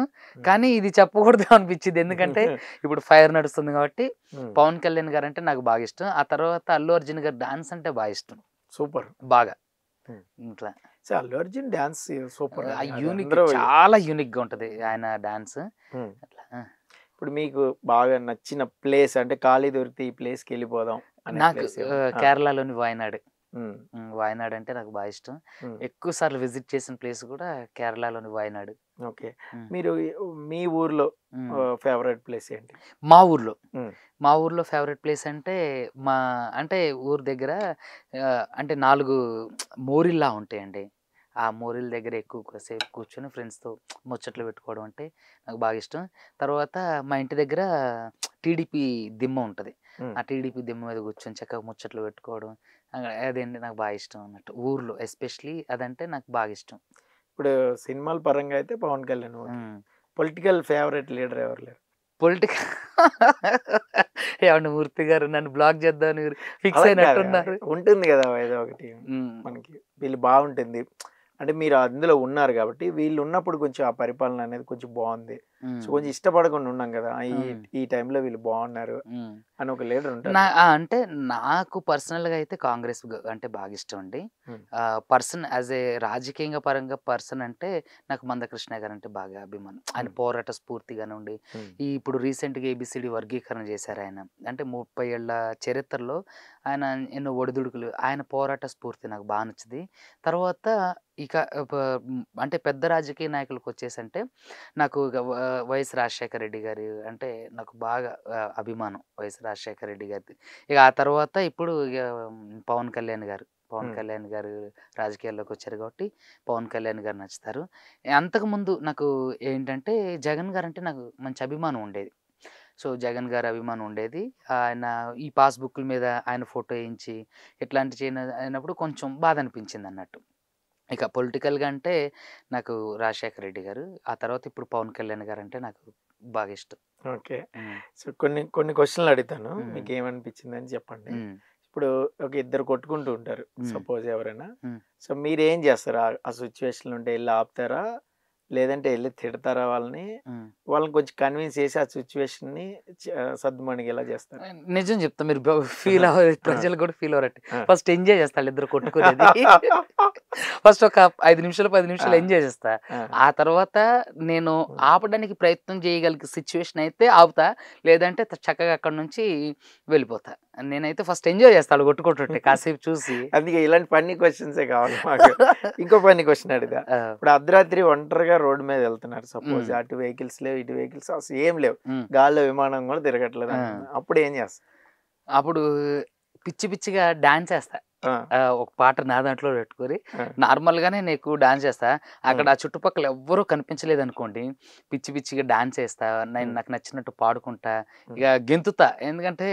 కానీ ఇది చెప్పకూడదు అనిపించింది, ఎందుకంటే ఇప్పుడు ఫైర్ నడుస్తుంది కాబట్టి పవన్ కళ్యాణ్ గారు అంటే నాకు బాగా ఇష్టం. ఆ తర్వాత అల్లు అర్జున్ గారు డాన్స్ అంటే బాగా ఇష్టం. సూపర్ బాగా ఇట్లా Allu Arjun dance super, unique, చాలా యూనిక్ గా ఉంటది ఆయన డాన్స్. ఇప్పుడు మీకు బాగా నచ్చిన ప్లేస్ అంటే ఖాళీ దొరికితే ఈ ప్లేస్ కి వెళ్ళిపోదాం? నాకు కేరళలోని వాయనాడ్, వాయనాడ్ అంటే నాకు బాగా ఇష్టం. ఎక్కువ సార్లు విజిట్ చేసిన ప్లేస్ కూడా కేరళలోని వాయనాడ్. ఓకే, మీరు మీ ఊర్లో ఫేవరెట్ ప్లేస్ ఏంటి? మా ఊర్లో ఫేవరెట్ ప్లేస్ అంటే అంటే ఊరు దగ్గర అంటే 4 మోరిల్లా ఉంటాయండి. ఆ మోరీల దగ్గర ఎక్కువ సేపు కూర్చొని ఫ్రెండ్స్తో ముచ్చట్లు పెట్టుకోవడం అంటే నాకు బాగా ఇష్టం. తర్వాత మా ఇంటి దగ్గర టీడీపీ దిమ్మ ఉంటుంది. ఉమ్. ఆ టీడీపీ దిమ్మ మీద కూర్చొని చక్కగా ముచ్చట్లు పెట్టుకోవడం అదేంటి నాకు బాగా ఇష్టం అన్నట్టు. ఊర్లో ఎస్పెషలీ అదంటే నాకు బాగా ఇష్టం. ఇప్పుడు సినిమాల పరంగా అయితే Pawan Kalyan okay. Political favourite leader ఎవరు లేరు? పొలిటికల్ ఏమండి మూర్తి గారు నన్ను బ్లాక్ చేద్దామని ఫిక్స్ అలా కాదు, అయినట్టున్నారు. ఉంటుంది కదా ఏదో ఒకటి ఉమ్, మనకి. వీళ్ళు బాగుంటుంది అంటే మీరు అందులో ఉన్నారు కాబట్టి, వీళ్ళు ఉన్నప్పుడు కొంచెం ఆ పరిపాలన అనేది కొంచెం బాగుంది. సో కొంచెం ఇష్టపడకుండా ఉన్నాం కదా, ఈ టైంలో వీళ్ళు బాగున్నారు ఉమ్. అని ఒక లీడర్ ఉంటారు. అంటే నాకు పర్సనల్గా అయితే కాంగ్రెస్ అంటే బాగా ఇష్టం అండి. Hmm. పర్సన్ యాజ్ ఏ రాజకీయంగా పరంగా పర్సన్ అంటే నాకు మందకృష్ణ గారు అంటే బాగా అభిమానం. ఆయన పోరాట స్ఫూర్తిగానే ఉండి ఈ ఇప్పుడు రీసెంట్గా ఏబిసిడి వర్గీకరణ చేశారు ఆయన. అంటే 30 ఏళ్ళ చరిత్రలో ఆయన ఎన్నో ఒడిదుడుకులు, ఆయన పోరాట స్ఫూర్తి నాకు బాగా నచ్చింది. తర్వాత ఇక అంటే పెద్ద రాజకీయ నాయకులకు వచ్చేసంటే నాకు వైఎస్ రాజశేఖర రెడ్డి గారి అంటే నాకు బాగా అభిమానం వైఎస్ రాజశేఖర రెడ్డి గారిది. ఇక ఆ తర్వాత ఇప్పుడు ఇక పవన్ కళ్యాణ్ గారు కళ్యాణ్ గారు రాజకీయాల్లోకి వచ్చారు కాబట్టి పవన్ కళ్యాణ్ గారు నచ్చుతారు. అంతకుముందు నాకు ఏంటంటే జగన్ గారు అంటే నాకు మంచి అభిమానం ఉండేది. సో జగన్ గారి అభిమానం ఉండేది. ఆయన ఈ పాస్బుక్ల మీద ఆయన ఫోటో వేయించి ఇట్లాంటి అయినప్పుడు కొంచెం బాధ అనిపించింది అన్నట్టు. ఇక పొలిటికల్గా అంటే నాకు రాజశేఖర రెడ్డి గారు, ఆ తర్వాత ఇప్పుడు పవన్ కళ్యాణ్ గారు అంటే నాకు బాగా ఇష్టం. ఓకే. సో కొన్ని క్వశ్చన్లు అడుగుతాను, మీకు ఏమనిపించింది అని చెప్పండి. ఇప్పుడు ఒక ఇద్దరు కొట్టుకుంటూ ఉంటారు సపోజ్ ఎవరైనా, సో మీరు ఏం చేస్తారు ఆ సిచ్యువేషన్ ఉంటే? వెళ్ళి ఆపుతారా, లేదంటే వెళ్ళి తిడతారా వాళ్ళని కొంచెం కన్విన్స్ చేసి ఆ సిచ్యువేషన్ ని సర్దుమణిగేలా చేస్తారు? నిజం చెప్తా, మీరు ఫీల్ అవ్వదు, ప్రజలు కూడా ఫీల్ అవ్వరట్టు. ఫస్ట్ ఎంజాయ్ చేస్తా ఇద్దరు కొట్టుకునేది. ఫస్ట్ ఒక 5 నిమిషాలు 10 నిమిషాలు ఎంజాయ్ చేస్తా. ఆ తర్వాత నేను ఆపడానికి ప్రయత్నం చేయగలిగే సిచ్యువేషన్ అయితే ఆపుతా, లేదంటే చక్కగా అక్కడ నుంచి వెళ్ళిపోతా. నేనైతే ఫస్ట్ ఎంజాయ్ చేస్తాను కొట్టుకుంటుంటే కాసేపు చూసి. అందుకే ఇలాంటి ఫన్నీ క్వశ్చన్సే కావాలి మాకు. ఇంకో ఫన్నీ క్వశ్చన్ అడుగుతా. ఇప్పుడు అర్ధరాత్రి ఒంటరిగా రోడ్డు మీద వెళ్తున్నారు సపోజ్, అటు వెహికల్స్ లేవు ఇటు వెహికల్స్ అసలు ఏం లేవు, గాల్లో విమానం కూడా తిరగట్లేదు, అప్పుడు ఏం చేస్తా? అప్పుడు పిచ్చి పిచ్చిగా డాన్స్ చేస్తా. ఒక పాట నా దాంట్లో పెట్టుకొని నార్మల్ గానే నేను ఎక్కువ డాన్స్ చేస్తా. అక్కడ ఆ చుట్టుపక్కల ఎవ్వరూ కనిపించలేదు అనుకోండి, పిచ్చి పిచ్చిగా డాన్స్ చేస్తా, నేను నాకు నచ్చినట్టు పాడుకుంటా, ఇక గెంతుతా. ఎందుకంటే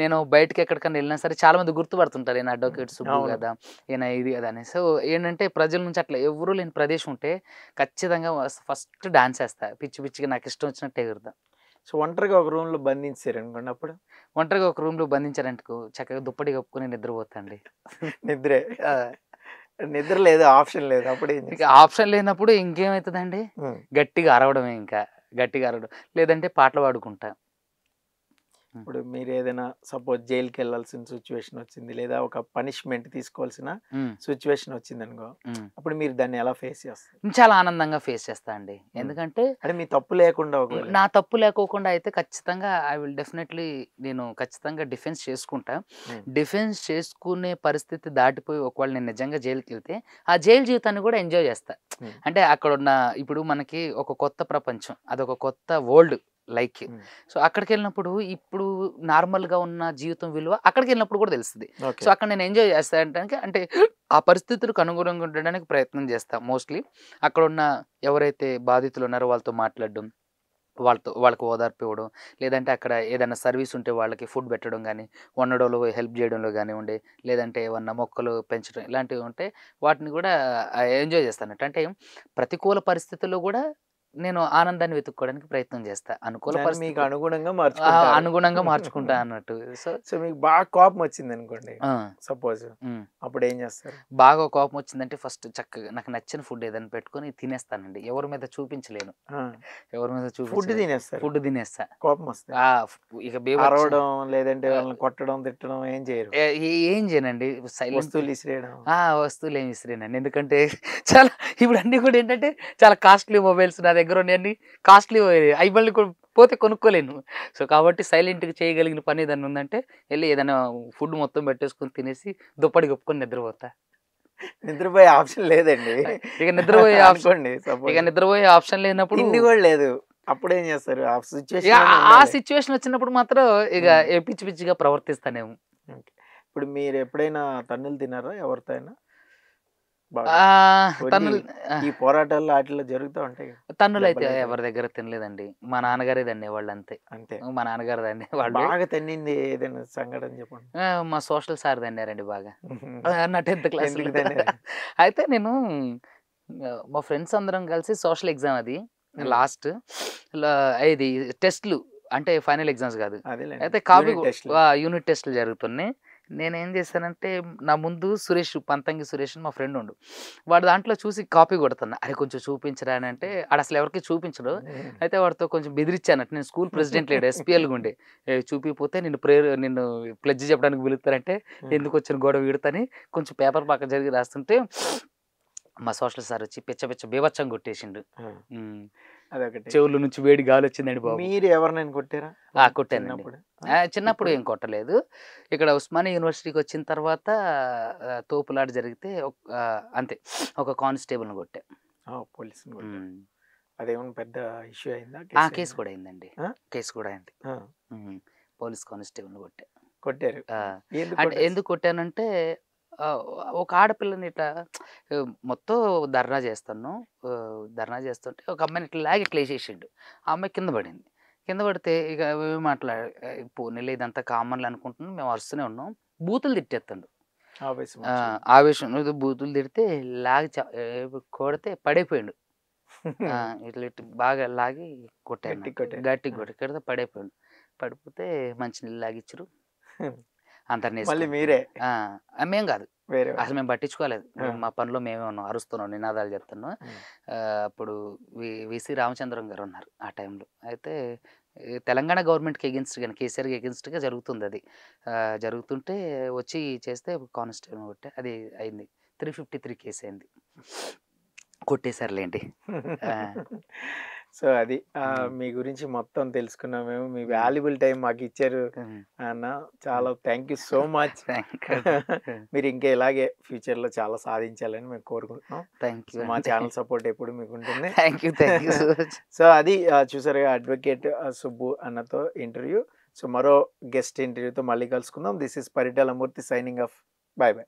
నేను బయటకి ఎక్కడికన్నా వెళ్ళినా సరే చాలా మంది గుర్తుపడుతుంటారు, ఈయన అడ్వకేట్ సుబ్బు కదా, ఈయన ఇది కదా అని. సో ఏంటంటే ప్రజల నుంచి అట్లా ఎవరూ లేని ప్రదేశం ఉంటే ఖచ్చితంగా ఫస్ట్ డాన్స్ చేస్తా, పిచ్చి పిచ్చిగా నాకు ఇష్టం వచ్చినట్టు ఎగురుతా. సో ఒంటరిగా ఒక రూమ్ లో బంధించారు అనుకోండి, అప్పుడు ఒంటరిగా ఒక రూమ్ లో బంధించారంటకు చక్కగా దుప్పటి కప్పుకొని నిద్రపోతాండి. నిద్రే నిద్ర లేదు, ఆప్షన్ లేదు, అప్పుడు ఇక ఆప్షన్ లేనప్పుడు ఇంకేమవుతుందండి, గట్టిగా అరవడమే, ఇంకా గట్టిగా అరవడం, లేదంటే పాటలు పాడుకుంటా. ఇప్పుడు మీరు ఏదైనా సపోజ్ జైలుకి వెళ్ళాల్సిన సిచ్యువేషన్ వచ్చింది, లేదా ఒక పనిష్మెంట్ తీసుకోవాల్సిన సిచ్యువేషన్ వచ్చింది అనుకో, అప్పుడు మీరు దాన్ని ఎలా ఫేస్ చేస్తారు? చాలా ఆనందంగా ఫేస్ చేస్తా అండి. ఎందుకంటే అంటే మీ తప్పు లేకుండా, నా తప్పు లేకోకుండా అయితే ఖచ్చితంగా ఐ విల్ డెఫినెట్లీ నేను ఖచ్చితంగా డిఫెన్స్ చేసుకుంటా. డిఫెన్స్ చేసుకునే పరిస్థితి దాటిపోయి ఒకవేళ నేను నిజంగా జైలుకి వెళ్తే ఆ జైలు జీవితాన్ని కూడా ఎంజాయ్ చేస్తా. అంటే అక్కడ ఉన్న ఇప్పుడు మనకి ఒక కొత్త ప్రపంచం, అదొక కొత్త వరల్డ్ లైక్. సో అక్కడికి వెళ్ళినప్పుడు ఇప్పుడు నార్మల్గా ఉన్న జీవితం విలువ అక్కడికి వెళ్ళినప్పుడు కూడా తెలుస్తుంది. సో అక్కడ నేను ఎంజాయ్ చేస్తా అంటే ఆ పరిస్థితులకు అనుగుణంగా ఉండడానికి ప్రయత్నం చేస్తా. మోస్ట్లీ అక్కడ ఉన్న ఎవరైతే బాధితులు ఉన్నారో వాళ్ళతో మాట్లాడడం, వాళ్ళకి ఓదార్పు ఇవ్వడం, లేదంటే అక్కడ ఏదైనా సర్వీస్ ఉంటే వాళ్ళకి ఫుడ్ పెట్టడం కానీ, వండడంలో హెల్ప్ చేయడంలో కానివ్వండి, లేదంటే ఏమన్నా మొక్కలు పెంచడం ఇలాంటివి ఉంటే వాటిని కూడా ఎంజాయ్ చేస్తాను. అంటే ప్రతికూల పరిస్థితుల్లో కూడా నేను ఆనందాన్ని వెతుక్కోవడానికి ప్రయత్నం చేస్తా. అనుకూల పరిస్థితికి అనుగుణంగా మార్చుకుంటా అన్నట్టు. సో మీకు బాగా కోపం వచ్చింది అనుకోండి సపోజ్, అప్పుడు ఏం చేస్తారు? బాగా కోపం వచ్చిందంటే ఫస్ట్ చక్కగా నాకు నచ్చిన ఫుడ్ ఏదైనా పెట్టుకొని తినేస్తానండి. ఎవరి మీద చూపించలేను, ఎవరి మీద ఫుడ్ తినేస్తా. కోపం వస్తే ఇక అరవడం, లేదంటే వాళ్ళని కొట్టడం తిట్టడం ఏం చేయరు? ఏం చేయనండి, వస్తువులు విసిరేయడం. వస్తువులు ఏం విసిరేనండి, ఎందుకంటే చాలా ఇప్పుడు అన్ని కూడా ఏంటంటే చాలా కాస్ట్లీ మొబైల్స్ నా దగ్గర ఉన్నాయని, కాస్ట్లీ అవి మళ్ళీ పోతే కొనుక్కోలేను. సో కాబట్టి సైలెంట్గా చేయగలిగిన పని ఏదైనా ఉందంటే వెళ్ళి ఏదైనా ఫుడ్ మొత్తం పెట్టేసుకొని తినేసి దుప్పటి కప్పుకొని నిద్రపోతా. నిద్రపోయే ఆప్షన్ లేదండి, ఇక నిద్రపోయే ఆప్షన్ లేనప్పుడు ఇన్ని కూడా లేదు, అప్పుడు ఏం చేస్తారు? ఆ సిచ్యువేషన్ వచ్చినప్పుడు మాత్రం ఇక పిచ్చి పిచ్చిగా ప్రవర్తిస్తానేమో. ఇప్పుడు మీరు ఎప్పుడైనా తన్నులు తిన్నారా ఎవరితో అయినా? బాగా తన్నులు ఈ పోరాటాలు వాటిలో జరుగుతూ ఉంటాయి కదా, తన్నులు అయితే దెబ్బలు అయితే. ఎవరి దగ్గర తినలేదండి. మా నాన్నగారే తన్నేవాళ్ళు అంతే. అంతే. మా నాన్నగారు తన్నేవాళ్ళు. బాగా తన్నింది ఏదైనా సంఘటన చెప్పండి. మా సోషల్ సార్ తన్నారండి బాగా. నా 10th క్లాస్‌లో. ఎందుకు తన్నారు? అయితే నేను మా ఫ్రెండ్స్ అందరం కలిసి సోషల్ ఎగ్జామ్ అది లాస్ట్ ఇది టెస్ట్‌లు అంటే ఫైనల్ ఎగ్జామ్స్ కాదు. అదేలేండి. అయితే కాపీ యూనిట్ టెస్ట్‌లు. యూనిట్ టెస్ట్‌లు జరుగుతున్నాయి. నేనేం చేశానంటే నా ముందు సురేష్, పంతంగి సురేష్ అని మా ఫ్రెండ్ ఉండు. వాడు దాంట్లో చూసి కాపీ కొడుతున్నా. అరే కొంచెం చూపించరా అని అంటే ఆడసలు ఎవరికీ చూపించడు. అయితే వాడితో కొంచెం బెదిరించానట. నేను స్కూల్ ప్రెసిడెంట్ లేడు ఎస్‌పీఎల్‌గా ఉండే. చూపియపోతే నిన్ను ప్లెడ్జ్ చెప్పడానికి పిలుస్తారంటే ఎందుకొచ్చిన గొడవ వీడతని కొంచెం పేపర్ పక్కన జరిగి రాస్తుంటే మా సోషల్ సార్ వచ్చి పిచ్చ బీభత్సంగా కొట్టేసిండు. అదొకటి. చెవుల నుంచి వేడి గాలి వచ్చిందండి బాబు. మీరు ఎవరినైనా కొట్టారా కొట్టానండి. చిన్నప్పుడు? చిన్నప్పుడు ఏం కొట్టలేదు. ఇక్కడ ఉస్మానియా యూనివర్సిటీకి వచ్చిన తర్వాత తోపులాట జరిగితే అంతే ఒక కానిస్టేబుల్ని కొట్టా. పోలీసుని కొట్టారు. ఉమ్. అదేమన్నా పెద్ద ఇష్యూ అయిందా? కేసు కూడా అయిందండి. కేసు కూడా అయింది. పోలీస్ కానిస్టేబుల్ని కొట్టా. కొట్టారు. ఎందుకు అంటే కొట్టారు? ఎందుకు కొట్టానంటే ఒక ఆడపిల్లని ఇట్లా మొత్తం ధర్నా చేస్తాను. ధర్నా చేస్తుంటే ఒక అమ్మాయిని ఇట్లా లాగి ఇట్లా వేసేసిండు. ఆ అమ్మాయి కింద పడింది. కింద పడితే ఇక పోనీలే ఇదంతా కామన్లు అనుకుంటున్నాం. మేము అరుస్తూనే ఉన్నాం. బూతులు తిట్టేస్తాడు. ఆవేశం ఆవేశం బూతులు తిడితే లాగి కొడితే పడిపోయాడు. ఇట్లా బాగా లాగి కొట్టాను. గట్టి కొడితే పడిపోయాడు. పడిపోతే మంచినీళ్ళు లాగిచ్చారు. అందరినీ మళ్ళీ మీరే? మేం కాదు, వేరే అసలు మేము పట్టించుకోలేదు. మా పనిలో మేమే ఉన్నాం, అరుస్తున్నాం, నినాదాలు చెప్తున్నాం. అప్పుడు విసి రామచంద్రం గారు ఉన్నారు ఆ టైంలో. అయితే తెలంగాణ గవర్నమెంట్కి ఎగెన్స్ట్ కానీ కేసీఆర్కి ఎగెన్స్ట్గా జరుగుతుంది అది. జరుగుతుంటే వచ్చి చేస్తే కానిస్టేబుల్ కొట్టే అది అయింది. 353 కేసు అయింది. కొట్టేశారులేండి. సో అది మీ గురించి మొత్తం తెలుసుకున్నాం మేము. మీ వాల్యుబుల్ టైం మాకు ఇచ్చారు అన్న. చాలా థ్యాంక్ యూ సో మచ్. మీరు ఇంకా ఇలాగే ఫ్యూచర్ లో చాలా సాధించాలని మేము కోరుకుంటున్నాం. మా ఛానల్ సపోర్ట్ ఎప్పుడు మీకు ఉంటుంది. సో అది చూసారు అడ్వకేట్ సుబ్బు అన్నతో ఇంటర్వ్యూ. సో మరో గెస్ట్ ఇంటర్వ్యూతో మళ్ళీ కలుసుకుందాం. This is Paritala Murthy signing off. By by.